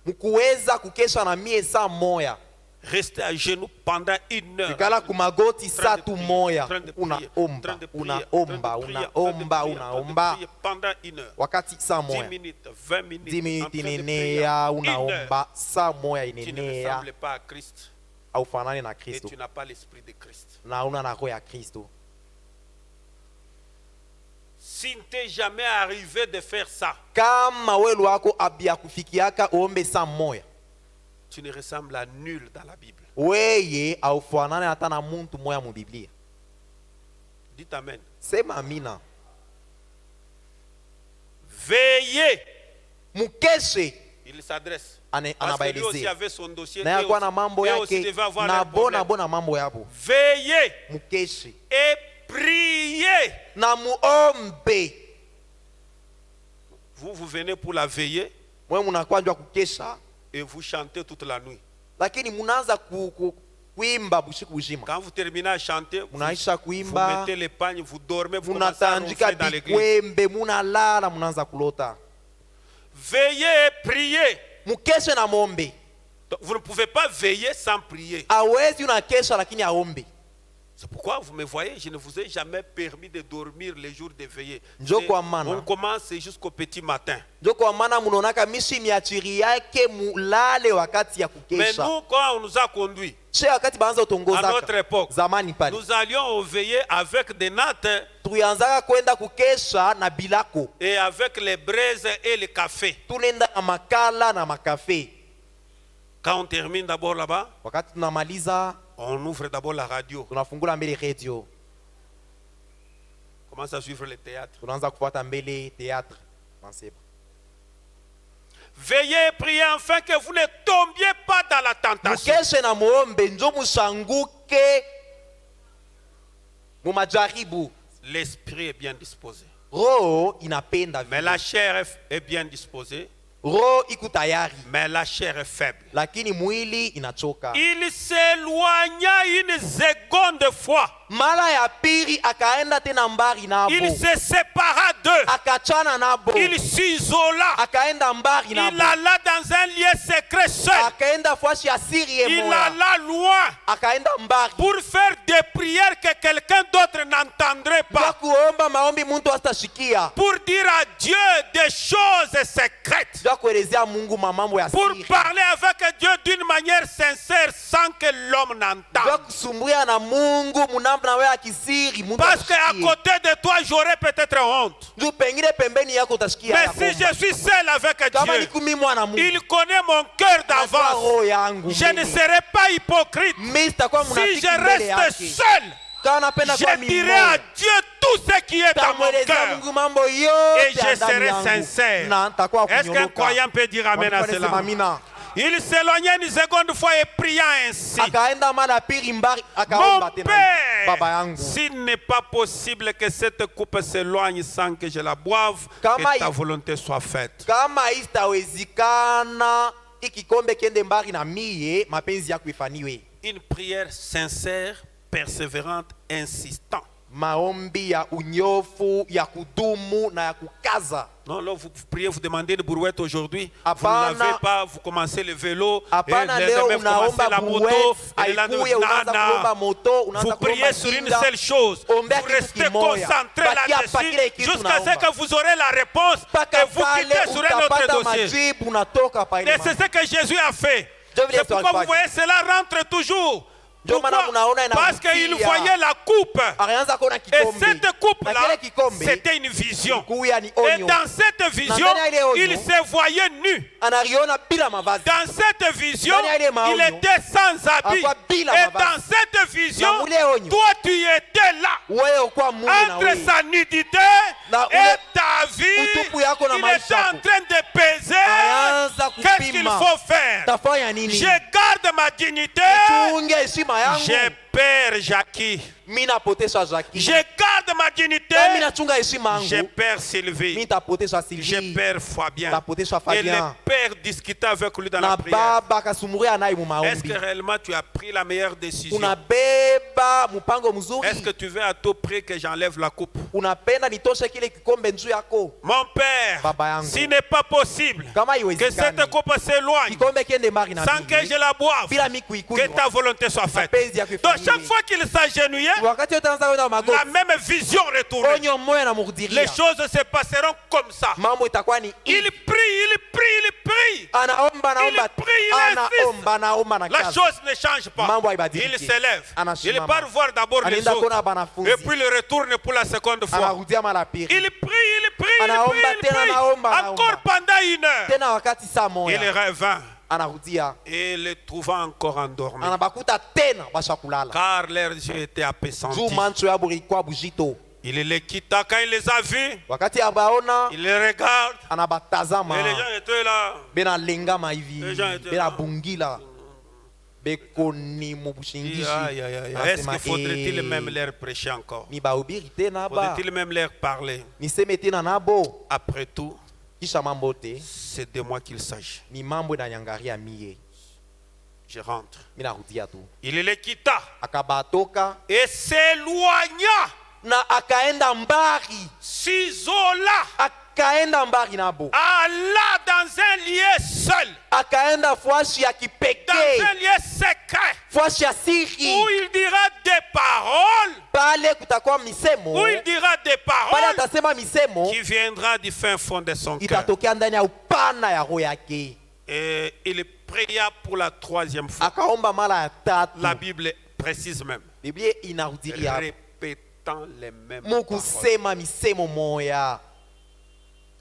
mkuweza kukesha na mie saa moya, Rester à genoux pendant 1 heure. ikala kumagoti saa tu moya, En train de prier, en train unaomba de prier, unaomba en train de prier, unaomba en train de unaomba prier pendant 1 heure. wakati saa 10 moya, minutes, 20 minutes. 10 en minutes train de prier, inenea, 1 heure. unaomba saa moya Tu ne inenea, ressembles pas à Christ aufanane na et Kristo tu n'as pas l'esprit de Christ. na una na roho ya Kristo. Si ne t'est jamais arrivé de faire ça, Kama welu wako abia kufikiaka uombe saa moya, tu ne ressembles à nul dans la Bible. weye aufanane hata na muntu moya mu Biblia. Dites Amen. Sema amina. Veillez. Mukeshe Il s'adresse. ane Parce que lui aussi anabaelezea avait son dossier. na Et yakuwa na aussi, mambo et aussi yake devait avoir na un problème. bona mambo yabo. Veillez Mukeshe et priez. na muombe. Vous venez pour la veiller Mwe munakwanja kukesha, et vous chantez toute la nuit. lakini munaanza kuimba bushiku bujima, Quand vous terminez à chanter, munaisha vous kuimba, mettez les pagnes, vous dormez, vous commencez à munatanjika ronfler dans l'église. bikwembe, munalala, munaanza kulota. Veillez et priez. mukeshe na muombe. Donc, vous ne pouvez pas veiller sans prier. Hawezi unakesha lakini aombe. C'est pourquoi vous me voyez, je ne vous ai jamais permis de dormir les jours de veiller. Njo kwa maana. On commence jusqu'au petit matin. Ndio kwa maana mnaonaka mishi miachiri yake mulale wakati ya Mais kukesha. nous, quand on nous a conduits, Che wakati baanza à utongoza notre époque, zamani pale. nous allions veiller avec des nattes Tulianzaka kwenda kukesha na bilako. et avec les braises et les cafés. Tunaenda na makala na makafe. Quand on termine d'abord là-bas, Wakati tunamaliza on ouvre d'abord la radio. tunafungula mbele radio. On commence à suivre le théâtre. Tunaanza kufuata mbele théâtre. Manseba. Veillez et priez afin que vous ne tombiez pas dans la tentation. Mukeshe na muombe njo musanguke mu majaribu. L'esprit est bien disposé. Roho inapenda Mais vile. la chair est bien disposée. Roho iko tayari Mais la chair est faible. lakini mwili inachoka. Il s'éloigna une seconde fois. Mara ya pili akaenda tena mbali nabo. Il se sépara d'eux. Akachana nabo. Il s'isola. Akaenda mbali Il nabo. alla dans un lieu secret seul. Akaenda fasi ya siri ye Il moya. alla loin Akaenda mbali. pour faire des prières que quelqu'un d'autre n'entendrait Kwa pas. kuomba maombi muntu asitashikia. Pour dire à Dieu des choses secrètes. Kwa kuelezea Mungu mambo ya Pour siri. parler avec Dieu d'une manière sincère sans que l'homme Kwa n'entende. kusumbuya na Mungu munamna wewe akisiri Mungu. Parce qu'à côté de toi, j'aurais peut-être honte. Ndio pengine pembeni yako utasikia. Mais ya si kwamba, je suis seul avec kama Dieu, nikumi mwana Mungu. il connaît mon cœur Anajua d'avance. roho yangu. Je ne serai pas hypocrite. Mimi sitakuwa Si mnafiki je mbele reste yake. seul, Kama napenda kwa je mimi. dirai à Dieu tout ce qui est dans mon Tamweleza cœur. Mungu mambo yote Et je serai sincère. na nitakuwa Est-ce qu'un kunyoroka. croyant peut dire amen à Watu wanasema cela? amina. Il s'éloignait une seconde fois et priant ainsi. Akaenda mara pili mbali Mon akaomba tena. Baba Père, yangu. s'il n'est pas possible que cette coupe s'éloigne sans que je la boive, Kama que ta volonté soit faite. Kama istawezekana ikikombe kende mbali na mie mapenzi yako ifaniwe. Une prière sincère, persévérante, insistante. Maombi ya unyofu ya kudumu na ya kukaza. Non, là, vous priez, vous demandez une brouette aujourd'hui. Vous Apana- ne l'avez pas, vous commencez le vélo. Hapana et le leo lendemain, vous commencez unaomba la moto. brouette, Et le lendemain, haikuye unaanza kuomba moto, unaanza vous kuomba priez sur une kinda. seule chose. Ombea Vous kitu restez kimoya. concentré Bakia là-dessus pakile kitu jusqu'à ce naomba. que vous aurez la réponse Mpaka et vous pale quittez sur un autre utapata dossier. majibu unatoka pa ile Et c'est mambo. ce que Jésus a fait. Ndio vile C'est pourquoi Yesu vous voyez, cela rentre toujours. Ndio maana Pourquoi? mnaona Parce inavutia. qu'il voyait la coupe. Akaanza kuona Et kikombe. cette Na coupe-là, kile kikombe c'était une vision. kuya ni Et onyo. dans cette vision, ndani ya ile onyo, il se voyait nu. Analiona bila mavazi. Dans cette vision, ndani ya ile maonyo, il était sans habit. alikuwa bila Et mavazi. dans cette vision, Na mule onyo, toi tu étais là. wewe ukuwa Mungu na Entre wewe. sa nudité Na et ule ta vie, utupu yako na il maisha était en yako. train de peser. Ayaanza Qu'est-ce qu'il kupima. faut faire? Tafanya nini? Je garde ma dignité. Chunge heshima yangu. Je perds Jackie. Mimi napoteza Jackie. Je garde ma dignité. Mimi nachunga heshima Je yangu. perds Mimi Sylvie. nitapoteza Je Sylvie. perds Fabien. Tapoteza Et le Fabien. père discutait avec lui dans Na la prière. baba akasumuria naye mu Est-ce que maombi. réellement tu as pris la meilleure décision? Unabeba mpango mzuri. Est-ce que tu veux à tout prix que j'enlève la coupe? Unapenda nitoshe kile kikombe njuu yako. Mon père, Baba yangu. s'il n'est pas possible Kama que iwezekani. cette coupe s'éloigne Kikombe kiende mbali na sans que mimi. je la boive, Bila mimi que kuikunywa. ta volonté soit faite. Mapenzi yako Donc ifanyike. chaque fois qu'il s'agenouillait, Wakati yote anaanza kwenda la magoti. même vision retournait. Onyo moyo na Les mrudilia. choses se passeront comme ça. Mambo itakuwa ni Il prie, il prie, il prie. anaomba naomba. Il prie, il Anaomba naomba na La kazi. chose ne change pas. Mambo haibadiliki. Il s'élève. Il Anasimama. part voir d'abord les Anaenda kuona autres. banafunzi. Et puis il retourne pour la seconde fois. Anarudia mara pili. Il prie, il prie, il Anaomba prie, il tena, prie. anaomba, Encore anaomba. pendant une heure. Tena wakati saa Il moja revint anarudia. et le trouvant encore endormi. Anabakuta tena basha kulala. Car leurs yeux étaient Juu appesantis. mancho yabo ilikuwa bujito. Il les quitta quand il les a vus. Wakati abaona Il les regarde. anabatazama. Et les gens étaient là. Bena lengama hivi. Les gens étaient Bena là. bungila. Bekoni mu Il dit, bushingishi. aïe, aïe, aïe. Est-ce Anasema, qu'il faudrait-il eh, même leur prêcher encore? ni bahubiri tena ba. Faudrait-il même leur parler? Niseme tena nabo. Après tout, Kisha mambo te. c'est de moi qu'il s'agit. Ni mambo inanyangaria mie. Je rentre. Mimi narudia tu. Il les quitta Akabatoka et s'éloigna na akaenda mbali, s'isola, akaenda mbali nabo, alla dans un lieu seul, akaenda fwashi ya dans kipekee, un lieu secret, fwashi ya où siri. il dira des paroles, Pale kutakuwa misemo, où il dira des pale paroles atasema misemo qui viendra du fin fond de son cœur. itatokea ndani ya upana ya roho yake. Et il pria pour la 3e fois. Akaomba mara ya tatu. La Bible précise même, Biblia inarudilia répétant les mêmes paroles. mukusema misemo moya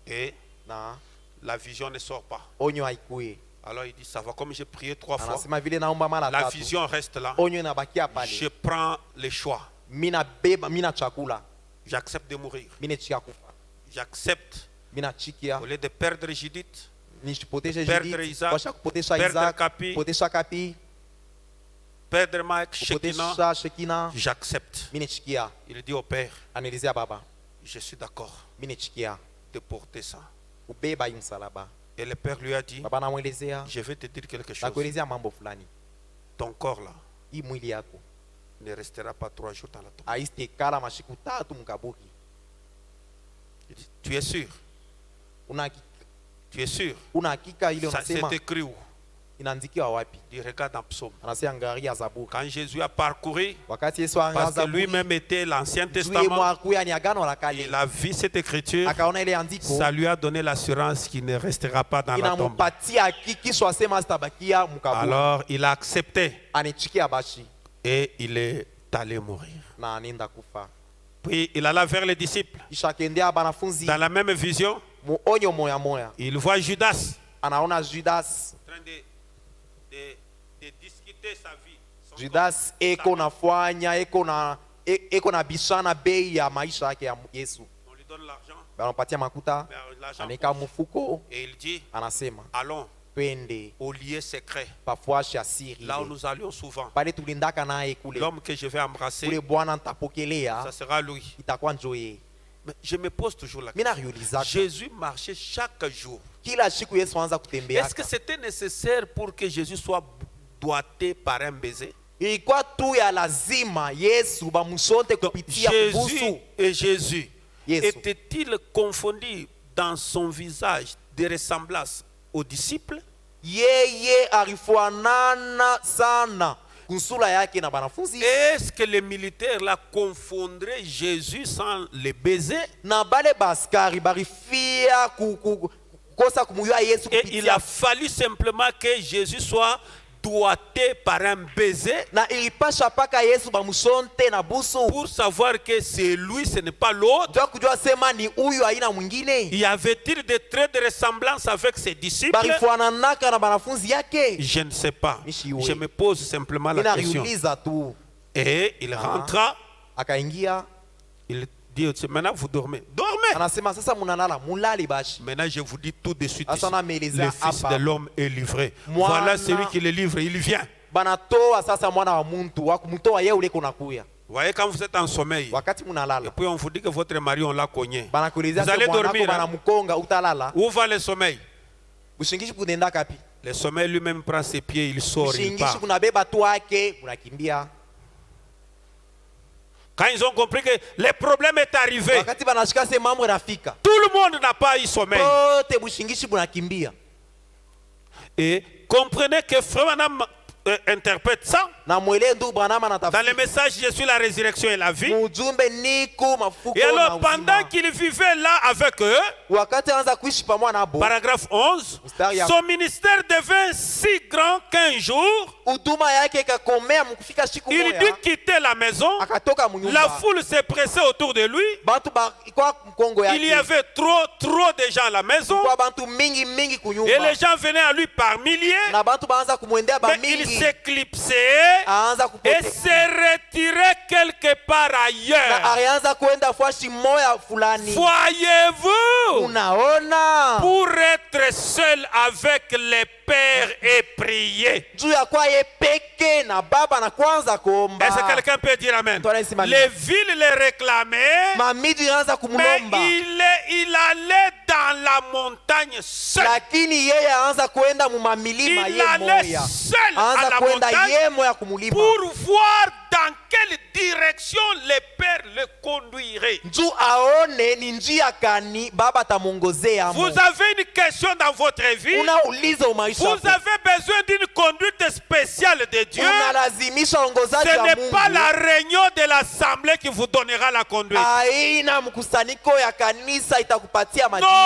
Et na la vision ne sort pas. onyo haikuye. Alors il dit, ça va, comme j'ai prié 3 fois, Anasema vile naomba mara la tatu, vision reste là. onyo inabakia Je pale. prends le choix. Mina beba, mina chakula, J'accepte de mourir. mina chikia kufa, J'accepte, mina chikia au lieu de perdre Judith, nishipoteshe perdre Judith, Isaac, washa kupotesha perdre Isaac, Kapi, kupotesha Kapi, perdre Mike, Shekinah, kupotesha Shekina, j'accepte. mina chikia. Il dit au Père, Anelizia baba, je suis d'accord mina chikia de porter ça. ubeba hii msalaba. Et le Père lui a dit, Baba namwelezea, je vais te dire quelque chose. nakuelezea mambo fulani. Ton corps là Hii mwili yako ne restera pas 3 jours dans la tombe. haistekala mashiku tatu mkabuki. Il dit, tu es sûr? Una Tu es sûr? hakika ile Ça, c'est unasema écrit où? inaandikiwa wapi? Il dit, regarde dans Psaume. Anasema angalia Zaburi. Quand Jésus a parcouru, Wakati Yesu parce anaanza que lui-même était l'Ancien Dieu Testament, mwakuya ni agano la kale. il a vu cette écriture, Akaona ile andiko ça lui a donné l'assurance qu'il ne restera pas dans la tombe. inampatia hakikisho asema asitabakia mkaburi. Alors il a accepté Anichikia bashi et il est allé mourir. na anaenda kufa. Puis il alla vers les disciples. Kisha akaendea banafunzi Dans la même vision, muonyo moya moya. il voit Judas Anaona Judas. en train de discuter sa vie. Son Judas eko nafanya eko na bishana bei ya maisha yake ya Yesu. corps. On lui donne l'argent, Banampatia makuta, mais l'argent aneka pousse. mfuko, Et il dit, anasema allons twende au lieu secret, pafwashi ya siri. là où nous allions souvent. Pale tulindaka naye kule. L'homme que je vais embrasser, Kule Bwana nitapokelea, ça sera lui. itakuwa njoye. Mais je me pose toujours la Mimi question. najiuliza Jésus marchait chaque jour. kila siku Yesu anza kutembea. Est-ce que c'était nécessaire pour que Jésus soit doigté par un baiser? Ilikuwa tu ya lazima Yesu bamshonte Donc, kupitia Jésus kubusu. et Jésus Yesu. étaient-ils confondus dans son visage de ressemblance aux disciples? Yeye alifanana sana kusura yake na banafunzi. Est-ce que les militaires la confondraient Jésus sans le baiser? Na bale baskari barifia kukosa kumuyua Yesu Et il a kupitia. fallu simplement que Jésus soit doigté par un baiser Na ilipasha paka Yesu bamshonte na busu. pour savoir que c'est lui, ce n'est pas l'autre. Ndio kujua sema ni huyu haina mwingine. Y avait-il des traits de ressemblance avec ses disciples? Barifananaka na banafunzi yake. Je ne sais pas. Nishiwe. Je me pose simplement la question. Inariuliza tu. Et il rentra, Akaingia il dit, maintenant vous dormez. Dormez! anasema sasa munalala mulali bashi. Maintenant je vous dis tout de suite ici. Asana ameelezea Le Fils hapa. de l'homme est livré. Mwana- Voilà celui qui le livre, il vient. Banatoa sasa mwana wa muntu wa kumtoa yeye ule kunakuya. Vous voyez, quand vous êtes en sommeil, Wakati et munalala puis on vous dit que votre mari, on l'a cogné. banakuelezea Vous allez sasa dormir, mwanako hein? banamkonga utalala. Où va le sommeil? Ushingishi kunenda kapi? Le sommeil lui-même prend ses pieds, il sort, il Ushingishi part. kunabeba tu wake unakimbia. Quand ils ont compris que le problème est arrivé, Wakati banashika se mambo yanafika. tout le monde n'a pas eu sommeil. Pote bushingishi bunakimbia. Et comprenez que Frère Branham interprète ça. Na mwele ndu Branham Dans le anatafuta. message, je suis la résurrection et la vie. Mujumbe niko mafuko Et na alors, pendant uzima. qu'il vivait là avec eux, Wakati anza kuishi pamoja nabo. paragraphe 11, Mstari ya- son ministère devint si grand qu'un jour, Huduma yake ikakomea mkufika siku il moja. dut quitter la maison. Akatoka La munyumba. foule s'est pressée autour de lui. Bantu kwa mkongo yake. Il y avait trop de gens à la maison. Kwa bantu mingi mingi Et kunyumba. les gens venaient à lui par milliers. Na bantu baanza kumwendea ba Mais il mingi. s'éclipsait Aanza et kupotea. se retirait quelque part Na ailleurs. alianza kwenda fashi moya fulani. Voyez-vous, Unaona? pour être seul avec les pères et prier. Juu ya kwa ye peke na baba na kwanza kuomba. Est-ce que quelqu'un peut dire amen? Toi, laisse-moi Les villes les réclamaient, Mamidi anaanza mais kumlomba. il allait dans la montagne montagne seul. lakini yeye aanza kwenda mumamilima Il ye allait moya, seul à aanza la kwenda montagne ye moya kumulima pour voir dans quelle direction les pères le conduiraient. nju aone ni njia kani baba tamongozea Vous avez une question dans votre vie. unauliza umaisha Vous avez besoin d'une conduite spéciale de Dieu. unalazimisha ongozaji Ce wa n'est pas Mungu. la réunion de l'assemblée qui vous donnera la conduite. Aina mkusanyiko ya kanisa itakupatia majibu. Non,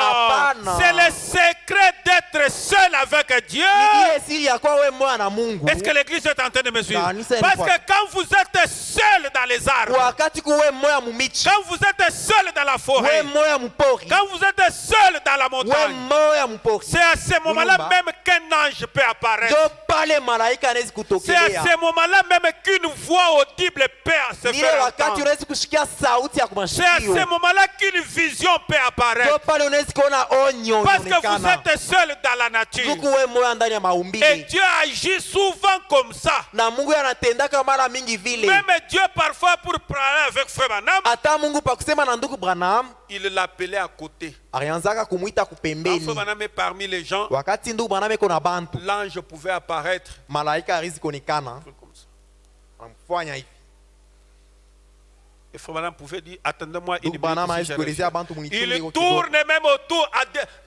Hapana. c'est le secret d'être seul avec Dieu. Ni ile siri ya kwa wewe moja na Mungu. Est-ce que l'église est en train de me suivre? Kanisa Parce inafuata. que quand vous êtes seul dans les arbres, Wakati kuwe moya mumichi, quand vous êtes seul dans la forêt, we moya mupori, quand vous êtes seul dans la we montagne, moya mupori. c'est à ce moment-là Mulumba. même qu'un ange peut apparaître. Ndio pale malaika anaweza C'est à kutokelea. ce moment-là même qu'une voix audible peut se Ni ile faire wakati entendre. unaweza kusikia sauti ya C'est à ce kumashikio. moment-là qu'une vision peut Ndio apparaître. pale unaweza kuona onyo Parce que vous inaonekana. êtes seul dans la nature. Zuku we moya ndani ya Et maumbile. Dieu agit souvent comme ça. Na Mungu anatendaka mara mingi vile. Même Dieu parfois pour parler avec Frère Branham, Hata Mungu pa kusema na ndugu Branham il l'appelait à côté. alianzaka kumwita Quand kupembeni. Frère Branham est parmi les gens, Wakati ndugu Branham iko na bantu, l'ange pouvait apparaître. malaika hawezi kuonekana, Comme ça. anamfanya hivi. Et Frère Branham pouvait dire, attendez-moi une Ndugu Branham minute. hawezi Si kuelezea je bantu munichunge il iko tourne kidogo. même autour,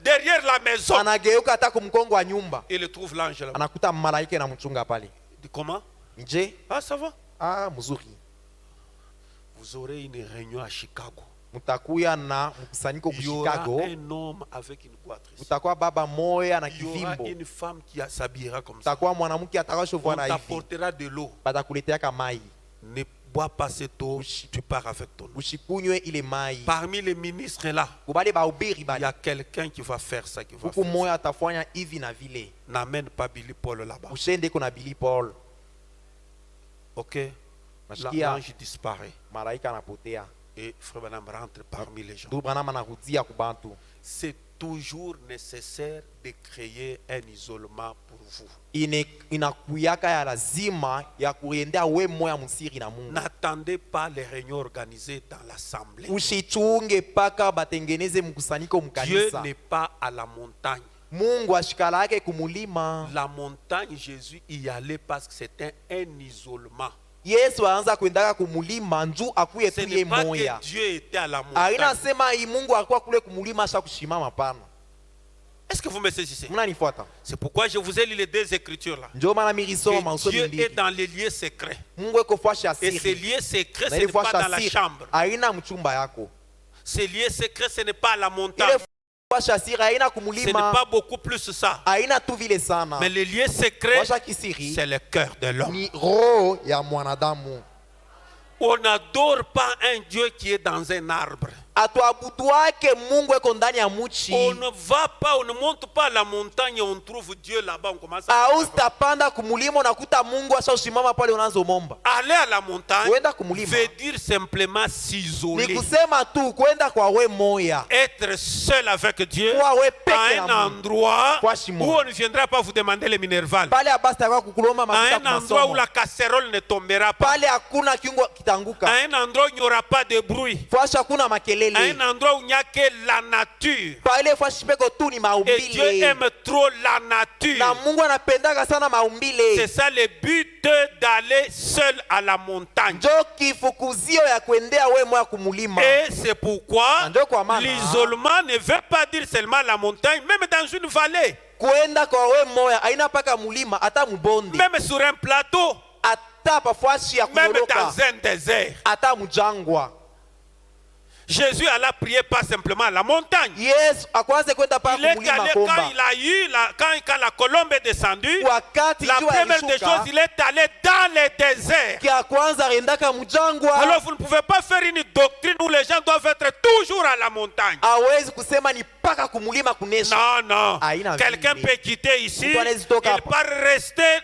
derrière la maison. Anageuka hata kumkongo wa nyumba, Il trouve l'ange là. anakuta malaika inamchunga pale. Il dit, comment? Je, Ah, ça va. ah, mzuri. Vous aurez une réunion à Chicago. Mtakuya na mkusanyiko ku Il y aura Chicago, un homme avec une boîtrice. mtakuwa baba moya na Il y aura kivimbo, une femme qui s'habillera comme ça. mtakuwa mwanamke atakashovua On na hivi, t'apportera de l'eau. batakuletea mai, Ne bois pas cette eau, tu pars avec ton eau. ushikunywe ile mai. Parmi les ministres là, Kubale bahubiri il y bale, a quelqu'un qui va faire ça, qui va huku faire moya atafanya hivi na vile. ça. N'amène pas Billy Paul là-bas. Ushende kuna Billy Paul, Ok? Nasikia L'ange disparaît. malaika anapotea. Et Frère Branham rentre parmi les gens. Ndugu Branham anarudia kubantu. C'est toujours nécessaire de créer un isolement pour vous. Inakuyaka ya lazima ya kuendea we moya msiri na Mungu. N'attendez pas les réunions organisées dans l'assemblée. Usichunge paka batengeneze mkusanyiko Dieu mkanisa. n'est pas à la montagne. Mungu ashikala yake kumulima. La montagne, Jésus y allait parce que c'était un isolement. Yesu aanza kuendaka kumulima nju akuye Ce tuye n'est pas moya. que Dieu était à la montagne. Aina sema hii Mungu alikuwa kule kumulima asha kushimama pana. Est-ce que vous me saisissez? Mnanifuata? C'est pourquoi je vous ai lu les deux écritures là. Ndio maana mirisoma Que mausomi Dieu est mbili. dans les lieux secrets. Mungu eko fwashi Et ces asiri. lieux secrets, Na ce ile n'est pas fwashi dans la asiri chambre. haina mchumba yako. Ces lieux secrets, ce n'est pas à la Ile montagne. fwashi asiri haina Ce n'est kumulima. pas beaucoup plus ça. Haina tu vile sana. Mais les lieux secrets, Fwashi kisiri c'est le cœur de l'homme. ni roho ya mwanadamu. On n'adore pas un Dieu qui est dans un arbre. Atuabudu wake Mungu eko ndani ya muchi. On ne va pas, on ne monte pas à la montagne et on trouve Dieu là-bas. On commence à... Au stapanda kumulima unakuta Mungu asha usimama pale unaanza omomba. Aller à la montagne Kwenda kumulima veut dire simplement ni s'isoler. kusema tu kwenda kwa we moya. Être seul avec Dieu Kwa we à peke un na Mungu. endroit Kwa où shimo. on ne viendra pas vous demander les minervales. Pale abasta kwa kukuloma À mafuta un endroit où kumasomo. la casserole ne tombera pas. Pale hakuna kiungo kitanguka. À un endroit où il n'y aura pas de bruit. Fwashi hakuna À un makelele. endroit où il n'y a que la nature. Pale fwashi peko tu ni Et Dieu maumbile. aime trop la Na nature. Mungu anapendaka sana C'est maumbile. ça le but d'aller seul à la montagne. Njo kifukuzio ya kuendea we moya kumulima. Et c'est pourquoi Ndio kwa maana l'isolement ne veut pas dire seulement la montagne, même dans une vallée, kwenda kwa we moya haina paka mulima hata mubonde. même sur un plateau, Hata pafwashi ya même kunyoroka. dans un désert. Hata mujangwa. Jésus alla prier pas simplement à la montagne. Yesu akwanze kwenda pa Il est kumulima allé quand komba. il a eu, quand la colombe est descendue, Wakati la jua première des ilishuka, choses, il est allé dans le désert. kia kwanza rendaka mujangwa. Alors vous ne pouvez pas faire une doctrine où les gens doivent être toujours à la montagne. Hawezi kusema ni paka kumulima kunesha. Non, non. Haina Quelqu'un vile. peut quitter ici, Mtu anaweza toka il hapa. part rester,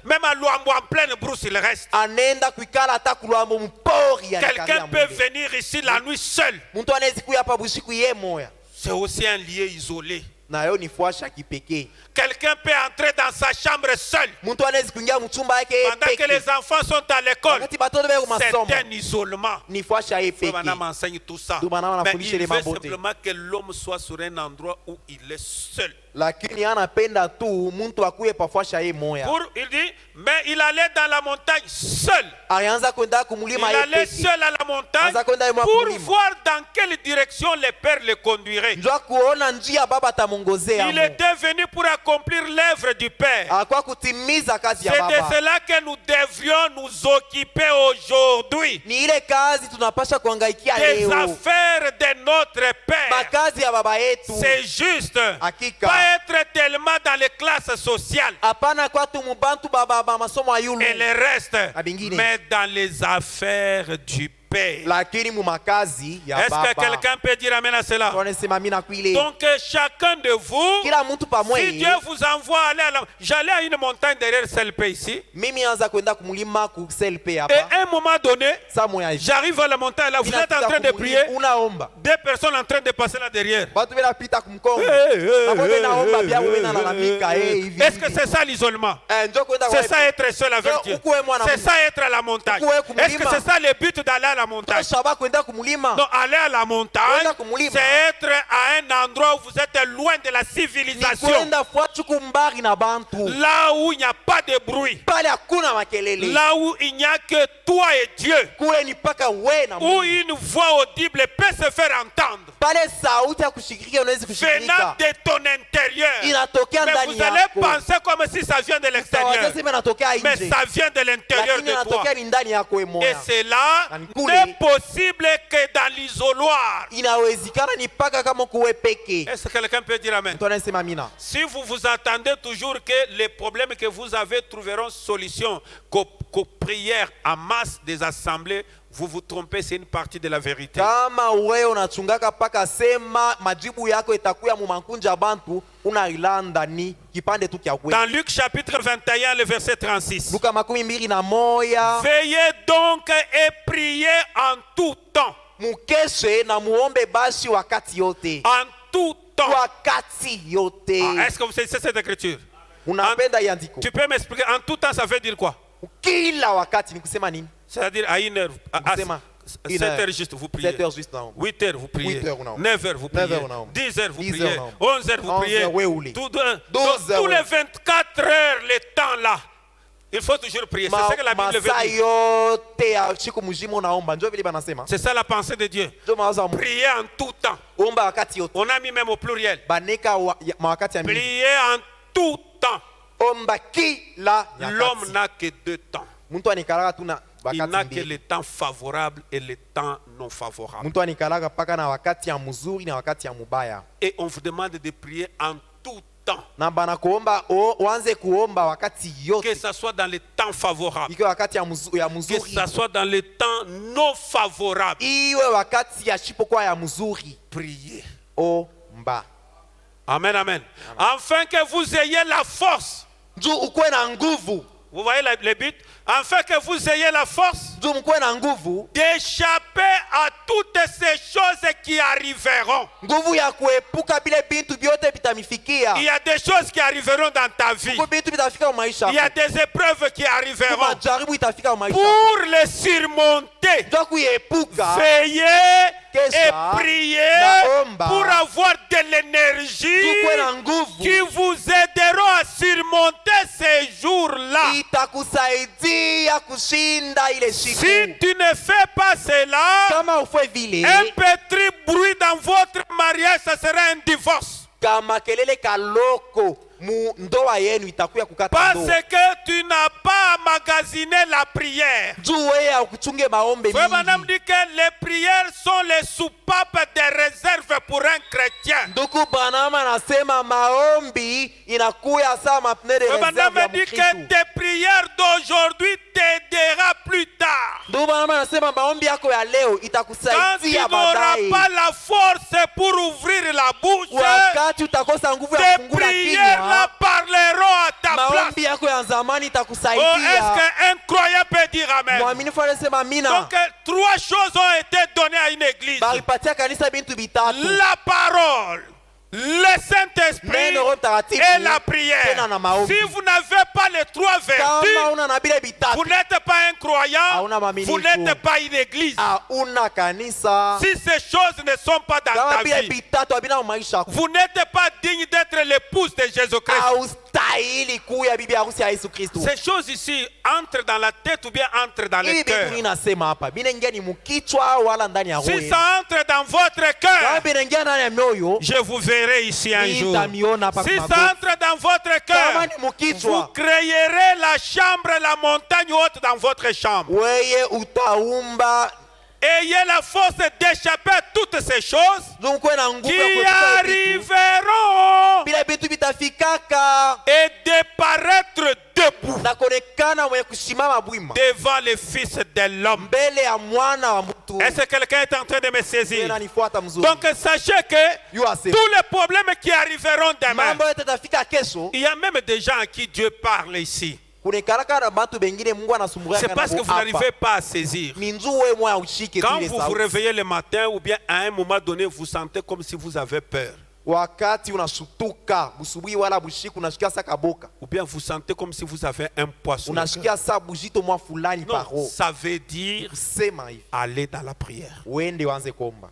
même à Luambo en pleine brousse, il reste. Anenda kuikala hata kulwambo mpori ya Quelqu'un peut venir ici la nuit seul. Muntu anaweza kuya hapa bushiku ye moya. C'est aussi un lieu isolé. na yo ni fuasha kipekee. Quelqu'un peut entrer dans sa chambre seul. Mtu anaweza kuingia mchumba yake yeye Pendant que peke. les enfants sont à l'école, Wakati batoto beko masomo c'est un isolement. ni fuasha yeye Frère peke. Branham enseigne tout ça. Ndio maana Mais wanafundisha il ile veut mambo yote. simplement que l'homme soit sur un endroit où il est seul. Lakini anapenda tu mtu akuye pa fuasha yeye moya. Il dit, mais il allait dans la montagne seul. Alianza kwenda Il kumulima yeye allait peke. seul à la montagne Anza kwenda yeye pour kumulima. voir dans quelle direction les pères le conduiraient. Njoo kuona njia baba atamongozea. Il était venu pour accomplir l'œuvre du Père. Akwa kutimiza kazi ya C'est de baba. cela que nous devrions nous occuper aujourd'hui. Ni ile kazi tunapasha kuangaikia Des leo. affaires de notre Père. Makazi ya baba yetu. C'est juste. Hakika. Pas être tellement dans les classes sociales Hapana kwa tu mubantu baba masomo ya yulu. et le reste, Abingine. mais dans les affaires du Père. Lakini mu makazi ya Est-ce baba. que quelqu'un peut dire amen à cela? Tunasema mimi na kuile. Donc chacun de vous, Kila mtu pamoja. si Dieu vous envoie aller à la... J'allais à une montagne derrière CLP ici. Mimi anza kwenda kumulima ku CLP Et hapa. à un moment donné, Saa moya. j'arrive à la montagne là, vous êtes en train de prier, Unaomba. deux personnes en train de passer là derrière. Watu wanapita kumkongo. Na wewe naomba bia wewe nalalamika hivi. Est-ce que c'est ça l'isolement? Njoo kwenda C'est ça être seul avec Ndio, Dieu. ukuwe mwana C'est Mungu. ça être à la montagne. Ukuwe kumulima. Est-ce que c'est ça le but d'aller à la montagne? Shaba kwenda kumulima. Non, aller à la montagne, Kwenda kumulima. c'est être à un endroit où vous êtes loin de la Ni civilisation. kwenda fuachu kumbari na bantu. Là où il n'y a pas de bruit. Pale hakuna makelele. Là où il n'y a que toi et Dieu. Kule ni paka wewe na Où Mungu. une voix audible peut se faire entendre. Pale sauti ya kushikirika unaweza Venant kushikirika. de ton intérieur. Inatokea Mais ndani vous allez yako. penser comme si ça vient de l'extérieur. Sema inatokea Mais nje. ça vient de l'intérieur Lakini de toi. inatokea ni ndani yako wewe Et moya. cela Na ni kule. n'est possible que dans l'isoloir. Inawezekana ni paka kama kuwe peke. Est-ce que quelqu'un peut dire amen? Mtu anasema amina. Si vous vous attendez toujours que les problèmes que vous avez trouveront solution qu'aux prières en masse des assemblées, vous vous trompez, c'est une partie de la vérité. Kama wewe unachungaka paka sema majibu yako itakuya mu makunja bantu unailanda ni kipande tu kya kweli. Dans Luc chapitre 21, le verset 36. Luka 21. Veillez donc et priez en tout temps. Mukeshe na muombe bashi wakati yote. En tout temps. Wakati yote. Ah, est-ce que vous saisissez cette écriture? Unapenda iandiko. Tu peux m'expliquer en tout temps ça veut dire quoi? Kila wakati ni kusema nini? C'est-à-dire à 1 heure, à 7 heures juste vous priez. 7 heures juste non. 8 heures vous priez. 8 heures, non. 9 heures vous 9 priez. heures, non. 10 heures vous 10 priez. heures, non. 11 heures vous 11 priez. heures, ouais, ou les. Tous 12 heures, tous les ouais. 24 heures, le temps là. Il faut toujours prier. C'est ce que la Bible veut Masaa dire. yote ya siku mzima unaomba. Njoo vile banasema. C'est ça la pensée de Dieu. Njoo mawazo ya Mungu. Prier en tout temps. Omba wakati yote. On a mis même au pluriel. Baneka wakati ya mingi. Prier en tout temps. Omba kila L'homme nyakati. n'a que 2 temps. Mtu anikalaka tu na Il n'a wakati que mbili. le temps favorable et le temps non favorable. Mtu anikalaka paka na wakati ya mzuri na wakati ya mubaya. Et on vous demande de prier en tout temps. Na bana kuomba uanze kuomba wakati Que yote. ça soit dans le temps favorable. Ikiwa wakati ya Que mzuri. ça soit dans le temps non favorable. Iwe wakati ya shipokuwa ya mzuri. Priez. Omba. Amen, amen. Afin que vous ayez la force. Juu ukuwe na nguvu. Vous voyez le but? Afin que vous ayez la force Juu mkuwe na nguvu. d'échapper à toutes ces choses qui arriveront. Nguvu ya kuepuka bile bintu vyote vitamifikia. Il y a des choses qui arriveront dans ta vie. Kuko bintu vitafika mu maisha. Il y a des épreuves qui arriveront. Majaribu itafika mu maisha. Pour les surmonter, Ndio kuepuka. veillez et Kesha, priez naomba, pour avoir de l'énergie Tukuwe na nguvu. qui vous aideront à surmonter ces jours-là. Itakusaidia kushinda ile siku. Si tu ne fais pas cela, Kama ufue vile. un petit bruit dans votre mariage, ça sera un divorce. Kama kelele kaloko mu ndoa yenu itakuya kukata Parce ndoa. que tu n'as pas emmagasiné la prière. Juu wewe ukuchunge maombe Frère Branham mingi. dit que les prières sont les soupapes des réserves pour un chrétien. Ndugu Branham anasema maombi inakuya saa mapne de Frère reserve Branham ya dit que Mkristo. tes prières d'aujourd'hui t'aideront plus tard. Ndugu Branham anasema maombi yako ya leo Quand tu itakusaidia n'auras baadaye. pas la force pour ouvrir la bouche, Wakati utakosa nguvu ya tes kufungula prières kinywa, la parleront à ta place. maombi yako ya zamani Oh, itakusaidia. est-ce qu'un croyant peut dire amen? Mwaminifu anasema amina. Donc, 3 choses ont été données à une église. Balipatia kanisa bintu bitatu. La parole, le Saint-Esprit neno Roho Mtakatifu et la prière. tena na maombi. Si vous n'avez pas les trois vertus, Kama una na bile bitatu, vous n'êtes pas un croyant, Hauna mwaminifu. vous n'êtes pas une église. hauna kanisa. Si ces choses ne sont pas dans Kama ta bile vie, bitatu abina maisha yako, vous n'êtes pas digne d'être l'épouse de Jésus-Christ. haustahili kuya bibi harusi ya Yesu Kristo. Ces choses ici entrent dans la tête ou bien entrent dans le Hivi cœur. vitu ninasema hapa binaingia ni mkichwa wala ndani ya roho Si yenu. ça entre dans votre Kama cœur, binaingia ndani ya mioyo, je vous verrai ici un jour. nitamiona hapa Si kwa ça magoti. entre dans votre Kama cœur, ni vous mkichwa, créerez la chambre, la montagne haute dans votre chambre. weye utaumba Ayez la force d'échapper à toutes ces choses zungukwe na nguvu ya qui kuepuka vitu. arriveront Bila vitu vitafikaka et de paraître debout na kuonekana mwenye kusimama bwima devant le Fils de l'homme. mbele ya mwana wa mtu. Est-ce que quelqu'un est en train de me saisir? Unanifuata mzuri. Donc sachez que Yu asema, tous les problèmes qui arriveront demain, mambo yote tafika kesho. il y a même des gens à qui Dieu parle ici. Kunekaraka na batu bengine Mungu anasumbuka C'est parce que vous n'arrivez pas à saisir. ni nzuwe moya ushike tu Quand ile vous vous sauti. réveillez le matin ou bien à un moment donné, vous sentez comme si vous avez peur. Wakati unashutuka busubuhi wala bushiku unashikia sa kaboka. Ou bien vous sentez comme si vous avez un poids sur le cœur. Unashikia sa bujito mwa fulani Non, paro. ça veut dire Kusema hivi, aller dans la prière. uende uanze kuomba.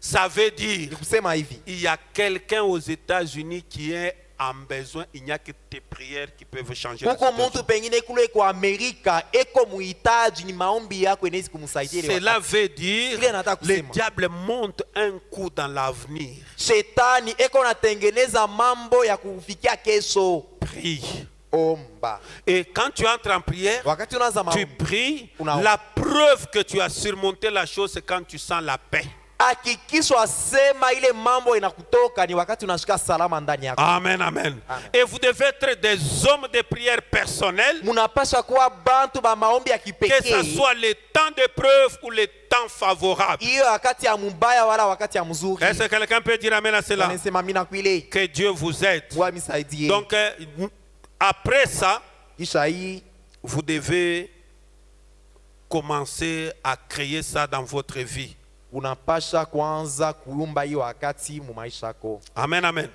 Ça veut dire Ni kusema hivi, il y a quelqu'un aux États-Unis qui est en besoin. Il n'y a que tes prières qui peuvent changer la kuko situation. mtu pengine kule kwa Amerika eko muhitaji, ni maombi yako inaweza kumsaidia ile Cela wakati. veut dire Ile nataka le kusema. diable monte un coup dans l'avenir. Shetani eko natengeneza mambo ya kufikia kesho. Prie. Omba. Et quand tu entres en prière, Wakati unaanza tu maombi, pries. Unaomba. La preuve que tu as surmonté la chose, c'est quand tu sens la paix. hakikisho asema ile mambo inakutoka ni wakati unashika salama ndani yako. Amen, amen. Amen. Et vous devez être des hommes de prière personnelle, Munapasha kuwa bantu ba maombi ya que ce kipekee. soit le temps de preuve ou le temps favorable. Hiyo wakati ya mubaya wala wakati ya mzuri. Est-ce que quelqu'un peut dire amen à cela? Anasema mimi nakuile. Que Dieu vous aide. Bwana nisaidie. Donc, après ça, Kisha hii vous devez commencer à créer ça dans votre vie. unapasha kwanza kuumba hiyo wakati mu maisha yako. Amen, amen.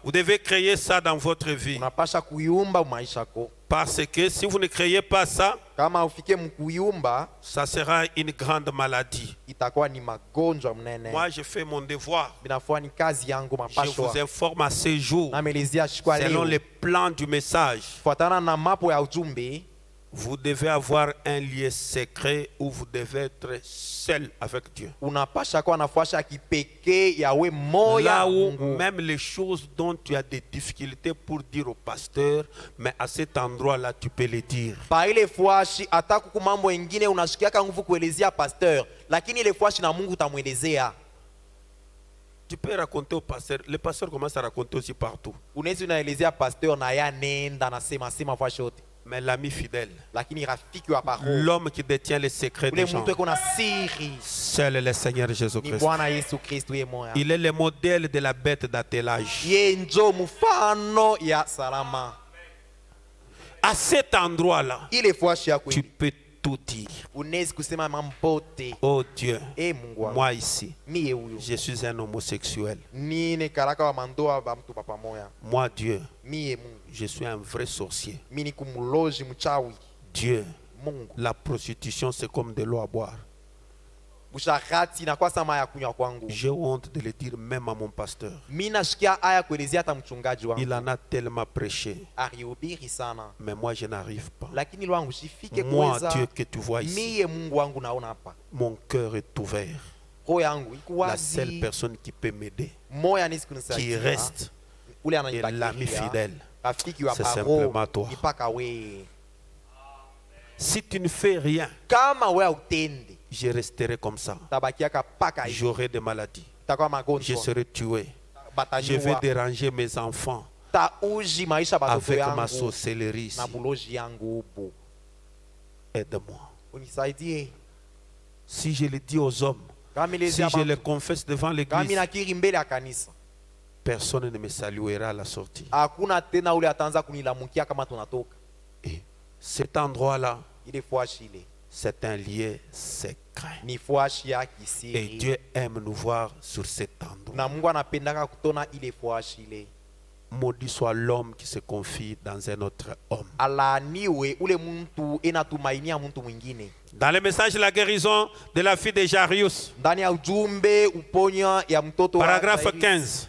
Vous devez créer ça dans votre vie. Unapasha kuiumba mu maisha yako. Parce que si vous ne créez pas ça, Kama ufike mkuiumba ça sera une grande maladie. itakuwa ni magonjwa mnene. Moi, je fais mon devoir. Binafua ni kazi yangu Je mapasho. vous informe à ce jour, Namelezea shikwa selon leo. les plans du message. Fuatana na mapo ya ujumbe, Vous devez avoir un lieu secret où vous devez être seul avec Dieu. unapasha kuwa nafuasha kipekee ya we moya Là où Mungu. même les choses dont tu as des difficultés pour dire au pasteur, mais à cet endroit-là, tu peux les dire. Pa ile fuashi hata kuku mambo ingine unashikiaka nguvu kuelezea pasteur, lakini ile fuashi na Mungu utamwelezea. Tu peux raconter au pasteur. Le pasteur commence à raconter aussi partout. Unaweza unaelezea pasteur na ya nenda na sema fuashi yote, Mais l'ami fidèle, lakini rafiki wa paro, l'homme qui détient les secrets ule des gens, mtu eko na siri seul est le Seigneur ni Jésus-Christ. Bwana Yesu Kristo ye moya. Il est le modèle de la bête d'attelage. Ye njo mfano ya salama. À cet endroit-là, Ile fuashi yako tu peux tout dire. unaweza kusema mambote. Oh Dieu, Mungu wangu, moi ici, mie huyu je suis un homosexuel. nine karaka wa mandoa ba mtu papa moya. Moi Dieu, Mie Mungu, je suis un vrai sorcier. mimi ni kumuloji mchawi. Dieu, Mungu, la prostitution c'est comme de l'eau à boire. busharati inakuwa sama ya kunywa kwangu. J'ai honte de le dire même à mon pasteur. Mimi nashikia aya kuelezea hata mchungaji Il wangu en a tellement prêché, alihubiri sana, mais moi je n'arrive pas. lakini lwangu sifike Moi, kuweza. Dieu que tu vois ici, Mie Mungu wangu naona hapa, mon cœur est ouvert. roho yangu iko La seule wazi, personne qui peut m'aider, moya nisi qui kunisaidia, reste, ule est l'ami ananibakilia fidèle. rafiki wa C'est paro simplement toi. mpaka we. Si tu ne fais rien, Kama we utende je resterai comme ça. tabakiaka paka hivi, J'aurai des maladies. takuwa Je magonjwa, serai tué. Je vais batanyua, déranger mes enfants tauji maisha batoto avec ma yangu sorcellerie ici. na buloji yangu ubu. Aide-moi. Unisaidie. Si je le dis aux hommes, Kama si milezea je le bantu, confesse devant kama l'église, nakiri mbele ya kanisa, personne ne me saluera à la sortie. hakuna tena ule ataanza kunilamukia kama tunatoka Et cet endroit-là, ile fuashi ile. C'est un lieu secret. ni fwashi ya Et kisiri. Dieu aime nous voir sur cet endroit. Na Mungu anapendaka kutona ile fwashi ile. Maudit soit l'homme qui se confie dans un autre homme. Alaaniwe ule muntu enatumainia muntu mwingine. Dans le message de la guérison de la fille de Jarius, Ndani ya ujumbe uponya ya mtoto wa paragraphe Jairus. 15.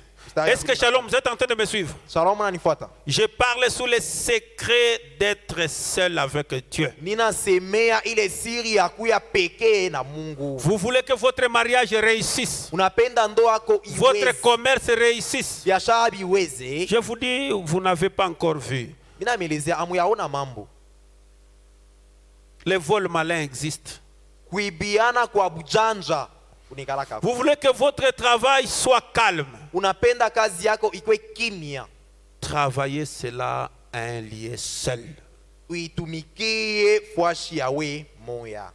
Est-ce que Shalom, vous êtes en train de me suivre? Shalom unanifuata? Je parle sous le secret d'être seul avec Dieu. Ninasemea ile siri ya kuya pekee na Mungu. Vous voulez que votre mariage réussisse, Unapenda ndoa yako votre iweze, commerce réussisse. biashara biweze. Je vous dis, vous n'avez pas encore vu. Mina melezea amuyaona mambo. Les vols malins existent. Kuibiana kwa bujanja unikalaka. Vous voulez que votre travail soit calme. Unapenda kazi yako ikwe kimya. Travaillez cela à un lieu seul. Uitumikie fwashi yawe moya.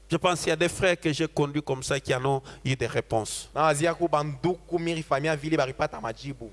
Je pense qu'il y a des frères que j'ai conduits comme ça qui en ont eu des réponses. Na wazia ku banduku miri famia vile baripata majibu.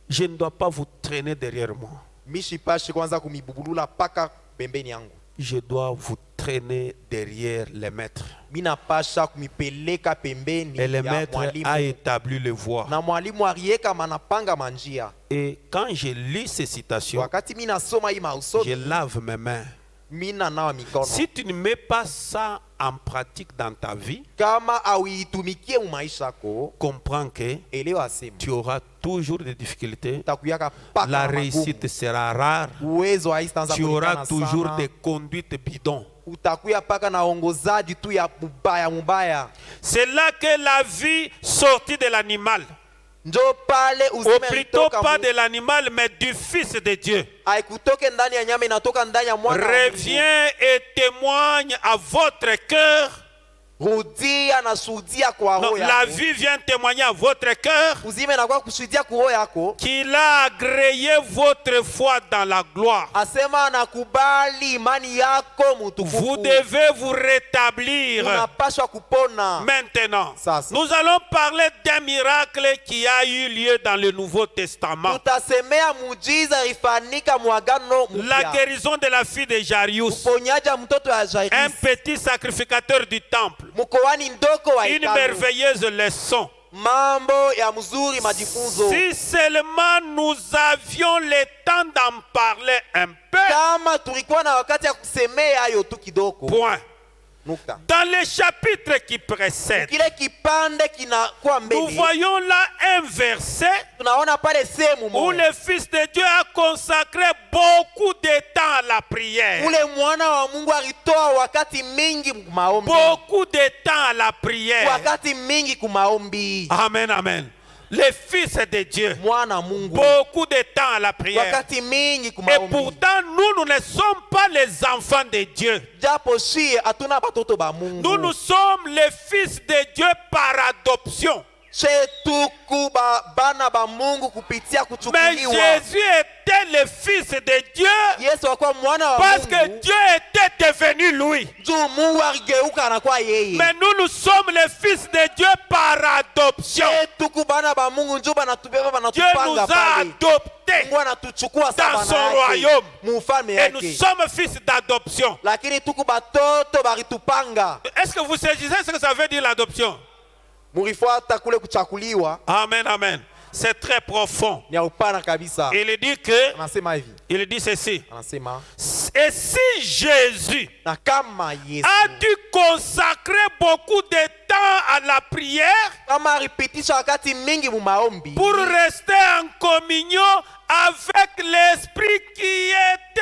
Je ne dois pas vous traîner derrière moi. Mishipashi kwanza kumibubulula paka pembeni yangu. Je dois vous traîner derrière les maîtres. Mina pasha kumipeleka pembeni Et le ya maître a mwalimu. établi les voies. Na mwalimu arieka manapanga manjia. Et quand je lis ces citations, Wakati mina soma hii je mausomi, lave mes mains. mina nawa mikono. Si tu ne mets pas ça en pratique dans ta vie, Kama auitumikie mu maisha yako, comprends que elewa sema. tu auras toujours des difficultés. Utakuyaka paka La na magumu. réussite sera rare. Uwezo haistanza Tu auras kuonekana toujours sana. des conduites bidons. Utakuya paka na ongozaji tu ya mubaya. C'est là que la vie sortie de l'animal, Njo pale ou uzima plutôt ilitoka pas de l'animal, mais du Fils de Dieu, haikutoke ndani ya nyama, inatoka ndani ya mwana wa Mungu. revient et témoigne à votre cœur. Rudia na shuhudia kwa Non, roho la yako. vie vient témoigner à votre cœur Uzima inakuwa kushuhudia kwa roho yako. qu'il a agréé votre foi dans la gloire. Asema anakubali imani yako mutukufu. Vous devez vous rétablir. Unapaswa kupona. Maintenant, Sasa. nous allons parler d'un miracle qui a eu lieu dans le Nouveau Testament. Tutasemea mujiza ifanika mwagano La mpya. guérison de la fille de Jarius, Uponyaji wa mtoto wa un Jairus. petit sacrificateur du temple. Mkoani ndoko wa Une hekalu. merveilleuse leçon. Mambo ya mzuri majifunzo. Si seulement nous avions le temps d'en parler un peu. Kama tulikuwa na wakati ya kusemea hayo tu kidogo. Point. Nukta. Dans le chapitre qui précède, Kile kipande kinakuwa nous mbele. voyons là un verset Tunaona pale sehemu où moja. le Fils de Dieu a consacré beaucoup de temps à la prière. Ule mwana wa Mungu alitoa wakati mingi kumaombi. Beaucoup de temps à la prière. Wakati mingi kumaombi. Amen, amen. Le Fils de Dieu, Mwana Mungu. beaucoup de temps à la prière. Wakati mingi Et kumaombi. pourtant, nous ne sommes pas les enfants de Dieu. Japo shie hatuna batoto ba Mungu. Nous sommes les fils de Dieu par adoption. Chetuku bana ba Mungu kupitia Mais kuchukuliwa. Jésus était le Fils de Dieu Yesu akuwa mwana wa parce que Mungu. Dieu était devenu lui. Juu Mungu aligeuka anakuwa yeye. Mais nous sommes les fils de Dieu par adoption. Chetuku bana ba Mungu njoo banatubeba Dieu nous banatupanga a pale. adoptés Mungu anatuchukua dans sana son royaume. mufalme Et nous yake. sommes fils d'adoption. Lakini tuku batoto balitupanga. Est-ce que vous saisissez ce que ça veut dire l'adoption? Murifuata kule kuchakuliwa Amen, amen. C'est très profond. ni ya upana kabisa. Il dit que, Anasema hivi. il dit ceci. Anasema Et si Jésus na kama Yesu a dû consacrer beaucoup de temps à la prière kama alipitisha wakati mingi mu maombi pour rester en communion avec l'Esprit qui était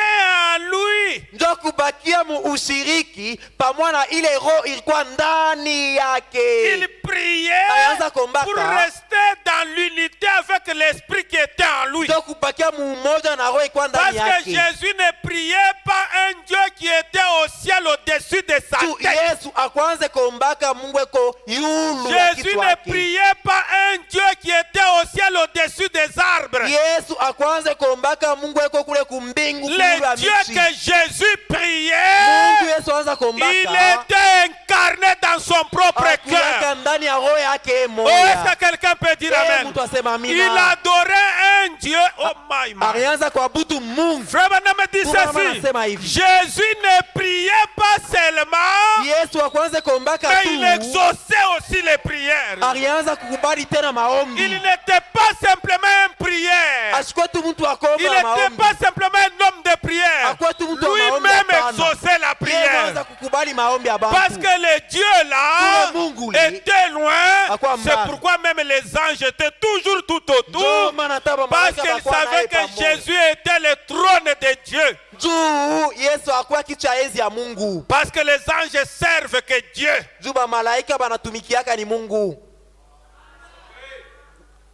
en lui, njo kubakia mu ushiriki pamoja na ile roho ilikuwa ndani yake. il priait Alianza kuombaka. pour rester dans l'unité avec l'Esprit qui était en lui. Njo kubakia mu umoja na roho ilikuwa Parce ndani que yake. Jésus ne priait pas un Dieu qui était au ciel au-dessus de sa Tu tête. Yesu akwanze kuombaka Mungu eko yulu ya Jésus kichwa ne yake. priait pas un Dieu qui était au ciel au-dessus des arbres. Yesu akwanze kuombaka Mungu eko kule kumbingu kule Le Dieu que Jésus priait, Mungu Yesu anza il kuombaka. était incarné dans son propre cœur. Akuweka ndani ya roho yake Oh, est-ce moja. que quelqu'un peut dire Eh, Amen? mtu asema amina. Il adorait un Dieu. Oh my my. alianza kuabudu Mungu. Frère Branham dit Branham ceci. anasema hivi. Jésus ne priait pas seulement, Yesu akwanza kuombaka mais il tu, exauçait aussi les prières. alianza kukubali tena Il maombi. n'était pas simplement un prière. Asikuwa tu mtu Il akuomba n'était maombi. pas simplement un homme de prière. Akuwa tu mtu wa maombi. Lui-même hapana. exauçait la Yeye prière. kwanza kukubali maombi ya Parce bantu. que le Dieu là Ule Mungu ule, était loin. akuwa C'est mbali. pourquoi même les anges étaient toujours tout Ndio autour. maana hata Parce malaika qu'ils bakuwa naye savaient que pamoja. Jésus était le trône de Dieu. Juu Yesu akuwa kichwa enzi ya Mungu. Parce que les anges servent que Dieu. Juu ba malaika banatumikiaka ni Mungu.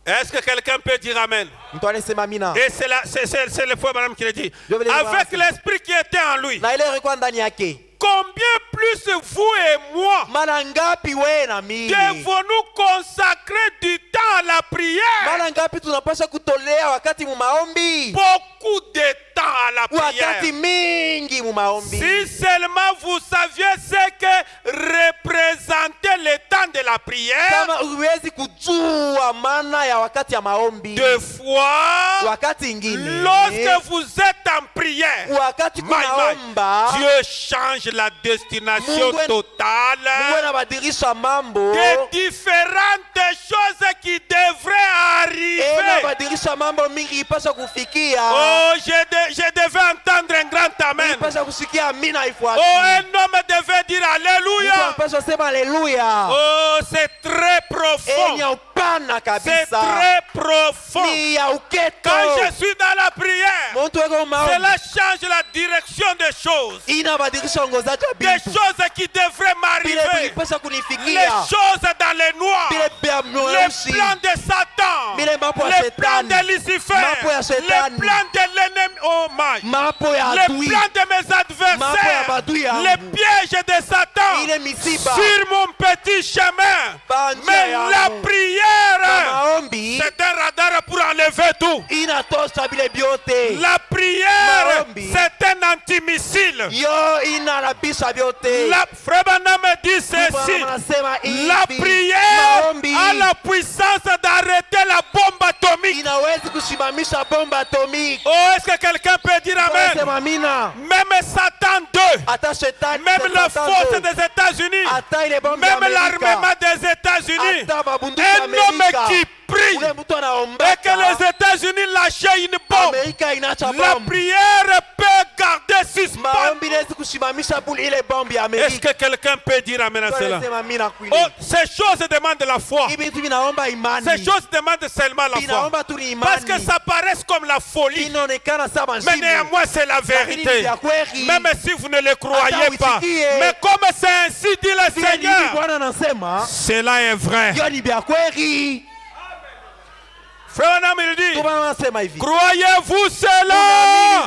Est-ce que quelqu'un peut dire Amen? Mtu anasema amina. Et c'est le frère madame qui le dit. Je vais le dire Avec ainsi. l'esprit qui était en lui. Na ile ilikuwa ndani yake. Combien plus vous et moi Mara ngapi wewe na mimi? devons-nous consacrer du temps à la prière? Mara ngapi tunapaswa kutolea wakati mu maombi? Beaucoup de temps à la Wakati prière. mingi mu maombi. Si seulement vous saviez ce que représentait le temps de la prière, Kama uwezi kujua maana ya wakati ya maombi. deux fois, Wakati ingine. lorsque vous êtes en prière, Wakati my, my, kunaomba. Dieu change la destination Mungu totale anabadilisha mambo. de différentes choses qui devraient arriver. Anabadilisha mambo mingi ipasha kufikia. Oh, je devais entendre un grand amen. Ipasha kusikia amina Oh, ifuati. un homme devait dire Alléluia. Ipasha sema haleluya. Oh, c'est très profond. Enya upana C'est kabisa. très profond. Ni ya uketo. Quand je suis dans la prière, Muntu weko maombi. cela change la direction des choses. Inabadilisha ongozaji wa Des bintu. choses qui devraient Bile m'arriver. vilipasha Les kunifikia. choses dans les noirs. Bile bia Les mweusi. plans de Satan. Bile mapo ya Les plans shetani. de Lucifer. Mapo ya Les shetani. plans de l'ennemi. Oh my. Mapo ya Les adui. plans de mes Mapo ya adversaires. badui yangu. Les pièges de Satan. Ile misiba. Sur mon petit chemin. Banja Mais yangu. la Na prière, maombi. c'est un radar pour enlever tout. Inatosha bile biote. La prière, Maombi. c'est un antimissile. Yo inarabisha biote. La frère Branham dit ceci. Anasema La hivi. prière Maombi. a la puissance d'arrêter la bombe atomique. Inawezi kusimamisha bomba atomiki. Oh, est-ce que quelqu'un peut dire Amen? Anasema amina. Même Satan 2, Ata shetani. même la force des États-Unis, Ata ile bomba ya même Amerika. l'armement des États-Unis, Ata mabunduki un ya homme Amerika. qui prie Ule mtu et anaombaka. que les États-Unis lâchent une bombe, Amerika inacha la bomba. prière peut garder suspens. Maombi inawezi kusimamisha buli ile bomba ya Est-ce Amerika. que quelqu'un peut dire Amen à cela? Anasema amina kweli. Oh, ces choses demandent la foi. Hivi vitu vinaomba imani. Ces choses demandent seulement la foi. Vinaomba tu ni Parce que imani. ça paraît comme la folie. Inaonekana sawa Mais nzima. néanmoins, c'est la Lakini ni vérité. vya kweli. Même si vous ne le croyez Hata pas. usikie. Mais comme c'est ainsi dit le Vile hivi Seigneur, Bwana anasema, cela est vrai. hiyo ni vya kweli. Frère Branham, il dit, Bwana anasema hivi. croyez-vous cela?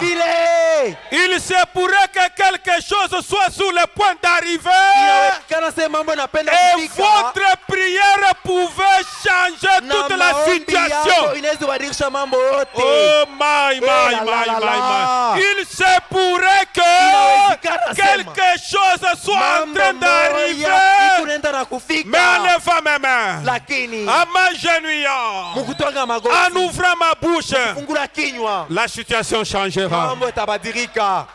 Unaamini vile? Il se pourrait que quelque chose soit sur le point d'arriver. Inawezekana sema mambo inapenda Et kufika. votre prière pouvait changer Na toute la maombi situation. yako inaweza badilisha mambo yote. Oh my, la, la, la. Il se pourrait que Inawezekana sema. quelque chose soit en Mambo train moja d'arriver. iko nenda na Mais en kufika. levant mes mains, Lakini en m'agenouillant, mukutwanga en magoti. ouvrant ma bouche, Fungula kinywa. la situation changera. Mambo itabadilika.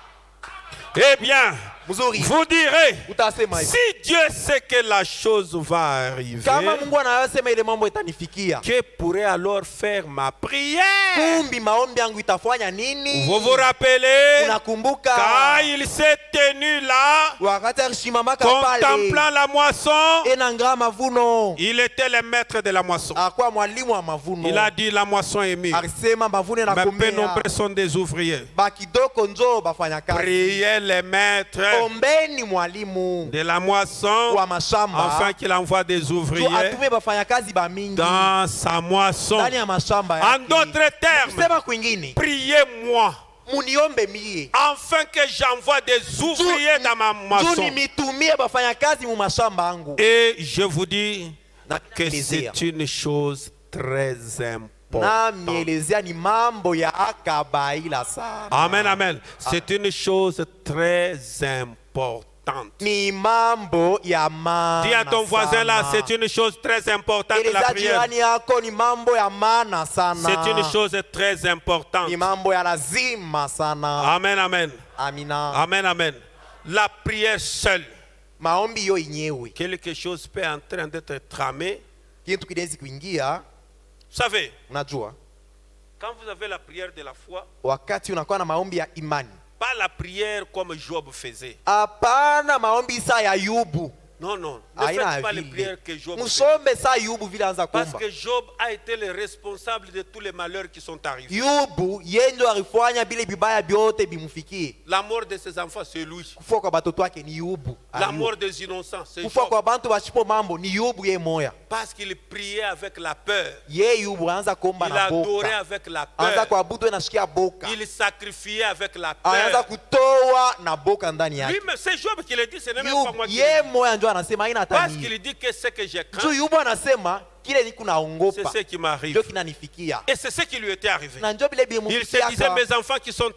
Eh bien, Mzuri. vous direz, Utasema hivi. si Dieu sait que la chose va arriver, Kama Mungu anayosema ile mambo itanifikia. que pourrait alors faire ma prière? Kumbi maombi yangu itafanya nini? Vous vous rappelez, Unakumbuka quand il s'est tenu là, wakati alisimamaka pale contemplant la moisson, enangaa mavuno. il était le maître de la moisson. Akuwa mwalimu wa mavuno. Il a dit la moisson est mûre. Alisema mavuno Mais peu yanakomea. nombreux sont des ouvriers. Bakidoko njoo bafanya kazi. Priez les maîtres Ombeni mwalimu de la moisson wa mashamba. afin qu'il envoie des Tu ouvriers atume bafanya kazi ba mingi dans sa moisson. ndani ya mashamba En yake. d'autres termes, Kusema kwingine, priez-moi muniombe mie. afin que j'envoie des ouvriers dans ma Juu moisson. nimitumie bafanya kazi mu mashamba yangu. Et je vous dis Na que kuelezea. c'est une chose très importante. Na mielezea ni mambo ya kabaila sana. Amen, amen. C'est une chose très importante. importante. ni mambo ya maana Dis à ton voisin là, sana. c'est une chose très importante la Eleza prière. jirani yako ni mambo ya maana sana. C'est une chose très importante. Ni mambo ya lazima sana. Amen, amen. Amina. Amen, amen. La prière seule. Maombi yo yenyewe. Quelque chose peut en train d'être tramé. Kitu kinaweza kuingia, Vous savez, unajua? quand vous avez la prière de la foi, Wakati unakuwa na maombi ya imani. pas la prière comme Job faisait. Hapana maombi saa ya Ayubu. Non, non. Ne faites Haina pas les vile. prières que Job faisait. Musombe saa Ayubu vile anza Parce kuomba. que Job a été le responsable de tous les malheurs qui sont arrivés. Yubu yendo alifanya bile bibaya byote bimufikie. La mort de ses enfants, c'est lui. Kufa kwa batoto wake ni Yubu. La mort des innocents, c'est Kufa Job. kwa bantu bashipo mambo ni Yubu ye moya. Parce qu'il priait avec la peur. Ye Yubu anza kuomba Il na adorait boka. avec la Anza peur. kuabudu na shikia boka. Il sacrifiait avec la Anaanza peur. kutoa na boka ndani yake. Lui, mais c'est Job qui le dit, ce n'est même pas Yubu moi qui ye le dis. moya ndio anasema haina hata Parce nini. qu'il dit que ce que j'ai Juu craint, Yubu anasema kile ni c'est kunaongopa. ce qui m'arrive. Ndio kinanifikia. Et c'est ce qui lui était arrivé. Na ndio bile Il se bimufikia. disait, mes enfants qui sont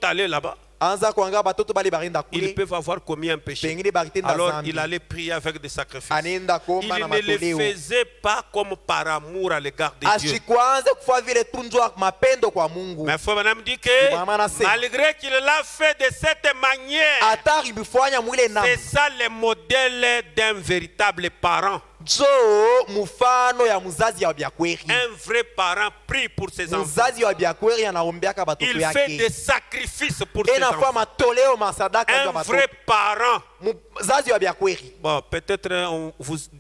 allés là-bas, Anza kuangaa batoto bale barinda ils kule. peuvent avoir commis un péché. Pengine baritenda Alors zambi. il allait prier avec des sacrifices. Anaenda Il kuomba na ne le matoleo. faisait pas comme par amour à l'égard de Dieu. Ashikwanze kufanya vile tunjwa mapendo kwa Mungu. Mais frère Branham dit que Mama anasema. malgré qu'il l'a fait de cette manière, Hata ibifanya mwile na c'est ça le modèle d'un véritable parent. jo mufano ya muzazi wa byakweri. Un vrai parent prie pour ses enfants. Muzazi wa byakweri anaombeaka batoto Il fait des yake. sacrifices pour ses Enafanya enfants. matoleo masadaka Un ya vrai batoto. parent. Muzazi wa byakweri. Bon, peut-être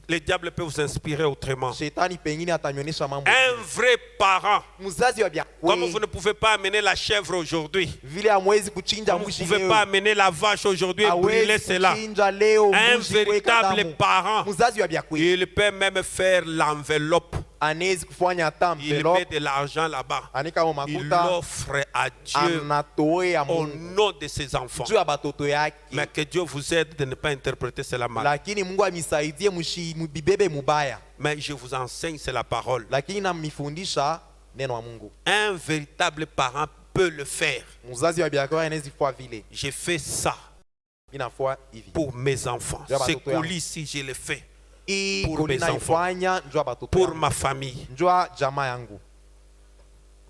le diable peut vous inspirer autrement. Shetani pengine atanyonyesha mambo. Un vrai parent. Muzazi wa Comme vous byakweri. ne pouvez pas amener la chèvre aujourd'hui, Vile amwezi kuchinja comme vous ne mbuzi pouvez leo. pas amener la vache aujourd'hui et brûler Hawezi cela, kuchinja leo un mbuzi kuweka véritable damu. parent, Muzazi wa byakweri. il peut même faire l'enveloppe. Anezi kufanya hata Il met envelope. de l'argent là-bas. Anika mo Il makuta. l'offre à Dieu Anatoa au Mungu. nom de ses enfants. Juu ya batoto yake. Mais que Dieu vous aide de ne pas interpréter cela mal. Lakini Mungu amisaidie mubibebe mubaya. Mais je vous enseigne, c'est la parole. Lakini namifundisha neno wa Mungu. Un véritable parent peut le faire. Muzazi wa byakweri anaweza fua vile. J'ai fait ça Inafua hivi. pour mes enfants. Jua Ce batoto yangu. colis ici, je l'ai fait Hii pour kolina mes enfants. ifanya njua batoto pour yangu. ma famille. Njua jamaa yangu.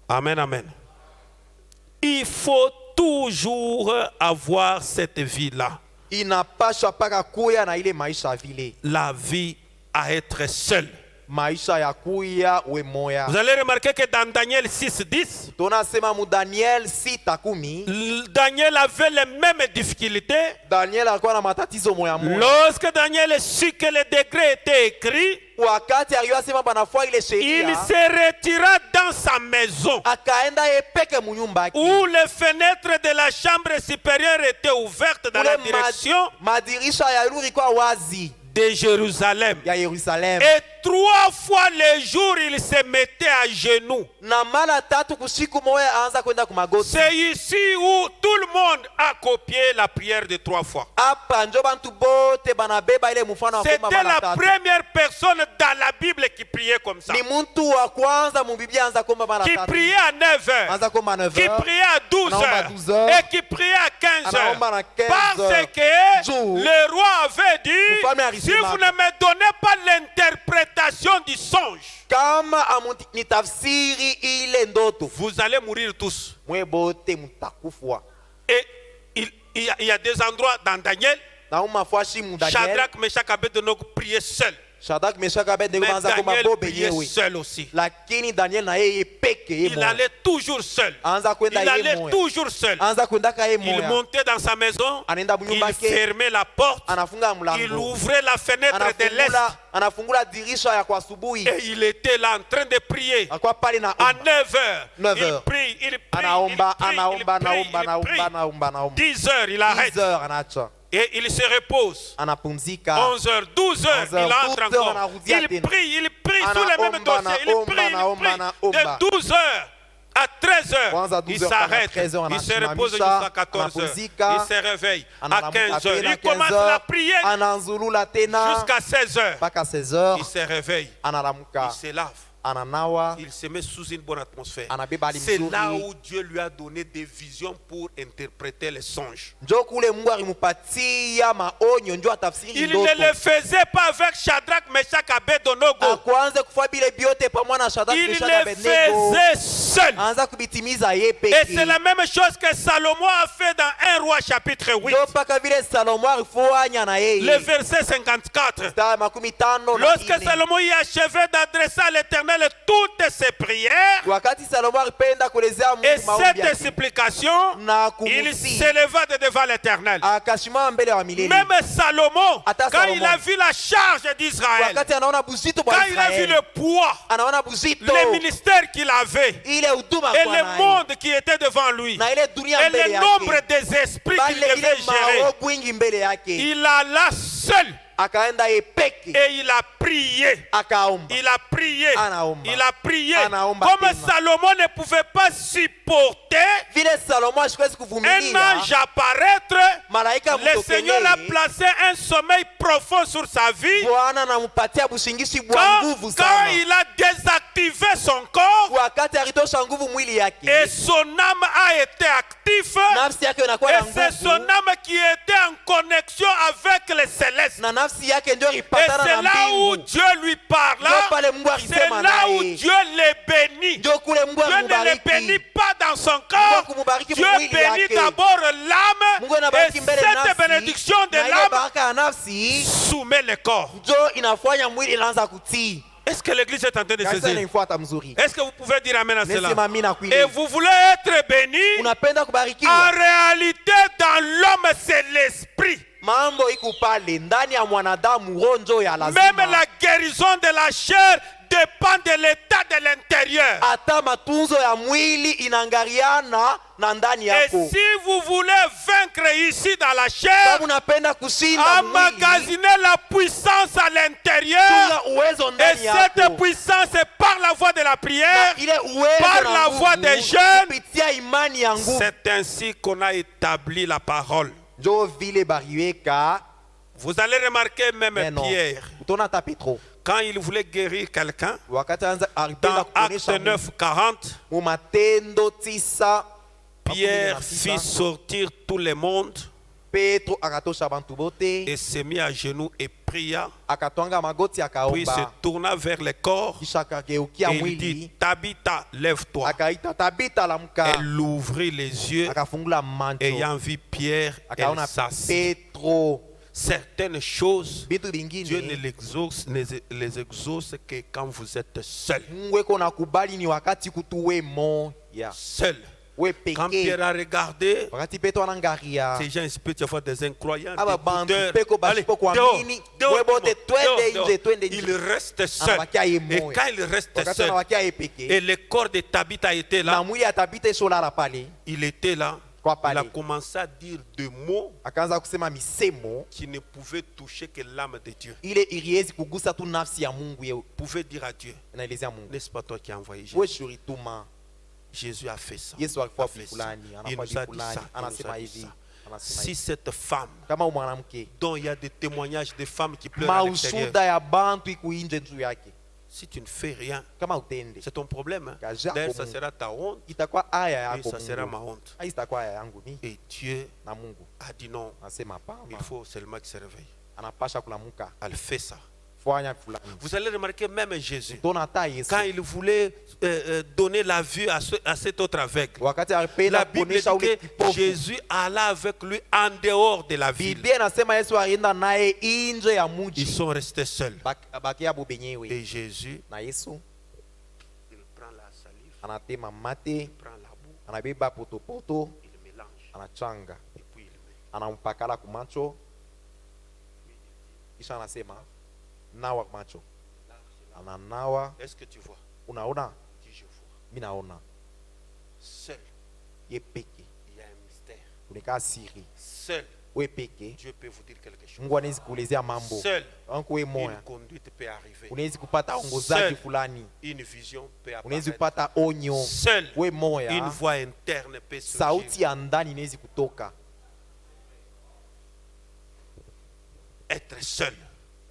Amen, amen. Il faut toujours avoir cette vie-là. Inapasha paka kuya na ile maisha vile. La vie à être seul. Maisha ya kuya we moya. Vous allez remarquer que dans Daniel 6:10, Tunasema mu Daniel 6:10. Daniel avait les mêmes difficultés. Daniel alikuwa na matatizo moya moya. Lorsque Daniel sut que le décret était écrit, Wakati aliyo sema banafua ile il sheria. se retira dans sa maison Akaenda yepeke munyumba yake. où les fenêtres de la chambre supérieure étaient ouvertes dans la Ule direction madirisha ya yulu ilikuwa wazi de Jérusalem. ya Yerusalemu. Et 3 fois le jour, il se mettait à genoux. Na mara tatu kusiku moya aanza kwenda kumagoti. C'est ici où tout le monde a copié la prière de 3 fois. Hapa njo bantu bote banabeba ile mfano wa kuomba C'était mara la tatu. première personne dans la Bible qui priait comme ça. Ni muntu wa kwanza mu Biblia anza kuomba mara Qui tatu. priait à 9 heures. Anza kuomba 9 Qui heures. priait à 12 Anaomba heures. 12 heures. Et qui priait à 15 heures. Anaomba na 15 Parce heures. que Juu. le roi avait dit, Mfalme si alisema, vous ne me donnez pas l'interprétation du songe, kama nitafsiri ile ndoto, vous allez mourir tous. mwe bote mtakufwa. Et il y a des endroits dans Daniel, Na umafashi mu Daniel. Shadrach, Meshach, Abednego priaient seuls. Shadrach, Meshach, Abednego Mais banza kuomba Daniel bo priait benyewe. seul aussi. Lakini Daniel na yeye peke yeye Il moya. allait toujours seul. Anza Il kwenda yeye allait moya. toujours seul. Anza kwenda ka yeye Il moya. montait dans sa maison, Anaenda il munyumba yake. fermait la porte, Anafunga il mlango. ouvrait la fenêtre de l'est Anafungula dirisha ya kwa asubuhi. et il était là en train de prier. Alikuwa pale na À 9 heures, 9 il heures. prie, il prie, anaomba il prie, anaomba il prie, anaomba il prie. anaomba anaomba. 10 heures, il arrête 10 heures anaacha. et il se repose. Anapumzika. 11 heures, 12 heures, 11 heures, il entre 12 heures, encore. anarudia Il tena. prie sous les mêmes Anaomba, dossiers. Il prie, anaomba. de 12 heures à 13 heures. Kwanza 12 Il heures mpaka s'arrête, 13 heures, il se anasimamisha, repose jusqu'à 14 heures. anapumzika, Il se réveille à Analamuka 15 heures. tena Il commence 15 heures, la prière Ananzulula tena jusqu'à 16 heures. mpaka 16 heures. Il se réveille, Analamuka. il se lave. ananawa il se met sous une bonne atmosphère. anabeba hali C'est mzuri. là où Dieu lui a donné des visions pour interpréter les songes. Njo kule Mungu alimupatia maonyo njo atafsiri Il ne le ndoto. faisait pas avec Shadrach, Meshach, Abednego. Akuanze kufua bile biote pamoja na Shadrach, Il Meshach, le Abednego. faisait seul. Anza kubitimiza ye Et peke. c'est la même chose que Salomon a fait dans 1 roi chapitre 8. Njo paka vile Salomo alifanya na Le yeye. verset 54. Mstari makumi tano na Lorsque ine. Salomon y achevait d'adresser à l'Éternel toutes ses prières Wakati Salomo alipenda kuelezea et Mungu maombi cette yake supplication, na il kumusi, s'éleva de devant l'Éternel. akasimama mbele wa milele. Même Salomon, Ata quand il Salomon. a vu la charge d'Israël, Wakati anaona buzito bwa quand il a vu Israeli, le poids, anaona buzito les ministères qu'il avait ile huduma et kwa le naye monde qui était devant lui na ile dunia et mbele le yake, nombre des esprits qu'il bale devait ile gérer, maovu ingi mbele yake, il alla seul akaenda ye peke et il a prié. akaomba. Il a prié. Anaomba. Il a prié. Anaomba Comme tena. Salomon ne pouvait pas supporter Vile Salomo asiwezi un kuvumilia ange apparaître, malaika le Seigneur a mtokelee, placé un sommeil profond sur sa vie. Bwana anampatia bushingishi bwa Quand, nguvu quand sana. il a désactivé son corps Wakati alitosha nguvu mwili et yake, son âme a été active, nafsi yake inakuwa et na c'est son nguvu, âme qui était en connexion avec les célestes. na nafsi yake ndio Et ilipatana c'est na là où mbingu. Dieu lui parla. Ndio pale Mungu C'est alisema là où naye. Dieu les bénit. Ndio kule Mungu Dieu ne les alimubariki. bénit pas dans son corps. Mungu kumubariki Dieu mwili bénit yake. d'abord l'âme. Mungu Et anabariki mbele cette nafsi, bénédiction de na ile l'âme baraka ya nafsi soumet le corps. ndio inafanya mwili inaanza kutii. Est-ce que l'église est en train de Kanisa saisir? inafuata mzuri. Est-ce que vous pouvez dire amen à Nesema cela? amina Et kweli. vous voulez être béni? Unapenda En kubarikiwa? réalité, dans l'homme, c'est l'esprit. Mambo iko pale ndani ya mwanadamu, roho ndio ya Même lazima. la guérison de la chair dépend de l'état de l'intérieur. Hata matunzo ya mwili inaangaliana na ndani Et yako. si vous voulez vaincre ici dans la chair, Kama unapenda kushinda mwili, emmagasiner la puissance à l'intérieur. tunza uwezo Et ndani cette yako. puissance est par la voie de la prière. Ile uwezo par na la nguvu, voie des jeunes, kupitia imani ya nguvu. C'est ainsi qu'on a établi la parole. Njo vile bariweka Vous allez remarquer même neno. Pierre, Utaona hata Petro quand il voulait guérir quelqu'un, wakati alipenda dans kuonesha Acte 9, 40, mu Matendo 9 Pierre fit sortir tout le monde Petro akatosha bantu bote, et se mit à genoux et pria, akatwanga magoti puis se akaomba, tourna vers le corps kisha akageukia et il mwili dit, Tabitha, lève-toi. akaita Tabita lamuka, Elle ouvrit les yeux, akafungula macho, ayant vu Pierre, elle akaona s'assit. Petro. Certaines choses, Bitu Dieu ne bingine les exauce que quand vous êtes seul. Mungu eko nakubali ni wakati kutuwe moya Seul. we Quand peke. Pierre a regardé, Wakati Petro anangaria ces gens spirituels, des incroyants, aba des bantu douteurs. peko Allez, basipo dehors, kuamini, dehors, we bote twende dehors, nje, twende il nje. reste seul. Anabakia ye Et moya. quand il reste Wakati seul, anabakia ye peke, et le corps de Tabitha était na là, mwili ya Tabita isolala pale, il était là, Kwa il a pale. commencé à dire des mots akaanza kusema misemo qui ne pouvaient toucher que l'âme de Dieu. ile iliwezi kugusa tu nafsi ya Mungu yeye, Pouvait dire à Dieu, inaelezea Mungu n'est-ce pas toi qui as envoyé wewe Jésus? shurituma. Jésus a fait ça. Yesu A alikuwa fait ça. fulani, Il anafanya nous a dit fulani, ça. Il nous anasema a dit hivi, ça. anasema Si hivi. cette femme, Kama mwanamke dont il y a des témoignages de femmes qui pleurent à l'extérieur, mausuda ya bantu ikuinje juu yake, si tu ne fais rien, kama utende c'est ton problème. Hein. Kaja D'ailleurs, ça Mungu. sera ta honte itakuwa aya et yako ça sera ma Mungu, honte. haitakuwa aya yangu ni Et Dieu na Mungu a dit non, anasema hapana, il faut seulement qu'il se réveille. anapasha kulamuka Elle fait ça. fanya fulani. Vous allez remarquer même Jésus, Tona hata Yesu quand il voulait donner la vue à cet autre aveugle, wakati la alipenda Bible kuonesha ule dit que kipofu, Jésus alla avec lui en dehors de la ville. Biblia inasema Yesu alienda naye nje ya Ils muji, sont restés seuls. bakia bo benyewe Et Jésus, na Yesu il prend la salive, anatema mate, il prend la boue, anabeba potopoto, il mélange anachanga, et puis il met. anampakala kumacho, kisha anasema nawa macho, ananawa. Est-ce que tu vois? Unaona? Dis je vois. Mimi naona. Seul, Ye peke il y a un mystère. kunika siri, Seul, we peke Dieu peut vous dire quelque chose. Mungu anaweza kuelezea mambo. Seul, Anko we une moya conduite peut arriver. unaweza kupata ongozaji Seul. fulani, Une vision peut unaweza apparaître. kupata onyo. Seul, We une moya voix interne peut surgir. sauti ya ndani inaweza kutoka. Être seul,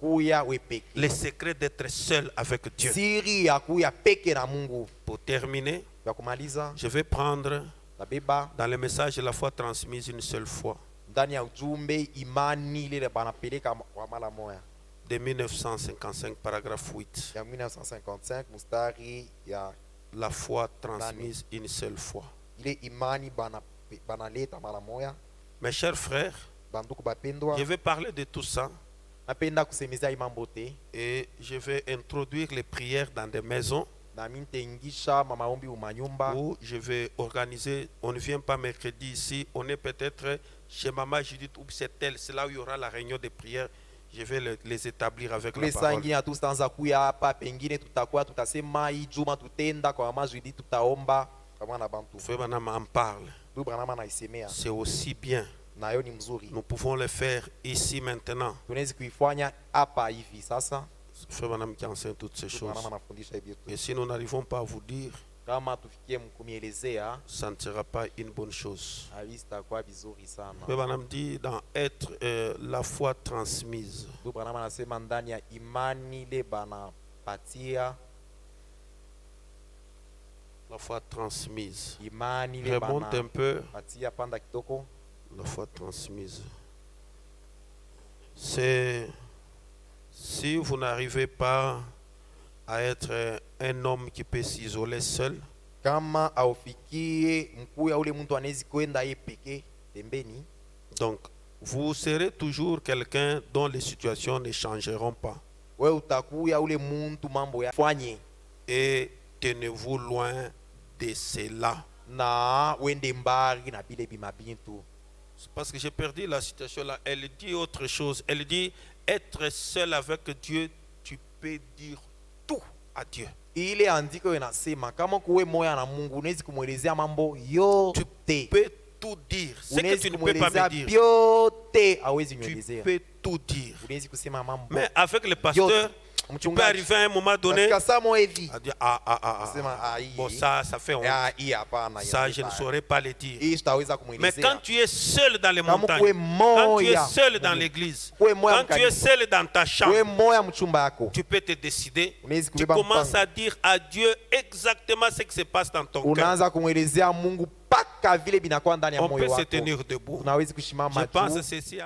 kuya we peke. Les secrets d'être seul avec Dieu. Siri ya kuya peke na Mungu. Pour terminer, Ya kumaliza, je vais prendre tabeba dans le message de la foi transmise une seule fois, ndani ya ujumbe imani ile banapeleka kwa mara moya. de 1955, paragraphe 8. Ya 1955 mustari ya La foi transmise une seule fois. ile imani banaleta mara moya. Mes chers frères, Banduku bapendwa, je vais parler de tout ça napenda kusemezea imambo te et je vais introduire les prières dans des maisons na mintengisha maombi umanyumba. où je vais organiser. On ne vient pas mercredi ici, on est peut-être chez Maman Judith ou c'est elle, c'est là où il y aura la réunion de prières. Je vais les établir avec la Kule parole. sangi na tutaanza kuya hapa, pengine tutakuwa tutasema hii juma tutenda kwa mama Judith, tutaomba kama na bantu. Frère Branham en parle. Ndugu Branham anaisemea C'est aussi bien. nayo ni mzuri. Nous pouvons le faire ici maintenant. Tunaweza kuifanya hapa hivi sasa. Frère Branham qui enseigne toutes ces Ndugu choses. Branham anafundisha hivi tu. Et si nous n'arrivons pas à vous dire, Kama tufikie mkumielezea, ça ne sera pas une bonne chose. havista kwa vizuri sana. Frère Branham dit dans être la foi transmise. Ndugu Branham anasema ndani ya imani ile banapatia, La foi transmise. imani ile Remonte un peu. banapatia, panda kitoko. La foi transmise. C'est si vous n'arrivez pas à être un homme qui peut s'isoler seul, Kama aufikie mkuya ule mtu anezi kwenda yeye peke pembeni, donc vous serez toujours quelqu'un dont les situations ne changeront pas. wewe utakuya ule muntu mambo ya fanye Et tenez-vous loin de cela. na wende mbali na bile bimabintu. C'est parce que j'ai perdu la situation là. Elle dit autre chose. Elle dit être seul avec Dieu, tu peux dire tout à Dieu. Ile andiko inasema kama kuwe moya na Mungu unaweza kumwelezea mambo Tu yote, peux tout dire. Ce que unaweza tu ne peux pas kumwelezea me dire, vyote, hawezi tu nielezea. peux tout dire. Unaweza kusema mambo Mais avec le pasteur, yote. tu peux Mchungaji arriver à un moment donné katika samo hivi à dire sema hii bon, ça fait honte. hii hapana, Ça, je ne saurais pas le dire. hii sitaweza Mais kumwelezea. quand tu es seul dans les Kama montagnes, kuwe quand tu es moya seul dans l'église, kuwe moya quand tu es mkanisa, seul dans ta kuwe chambre, moya mchumba yako, tu peux te décider. unaweza Tu kubeba commences mpango, à dire à Dieu exactement ce qui se passe dans ton cœur. unaanza kumwelezea Mungu paka vile binakuwa ndani ya On moyo peut se wako. tenir debout. Unaweza kushimama Je pense juu. ceci.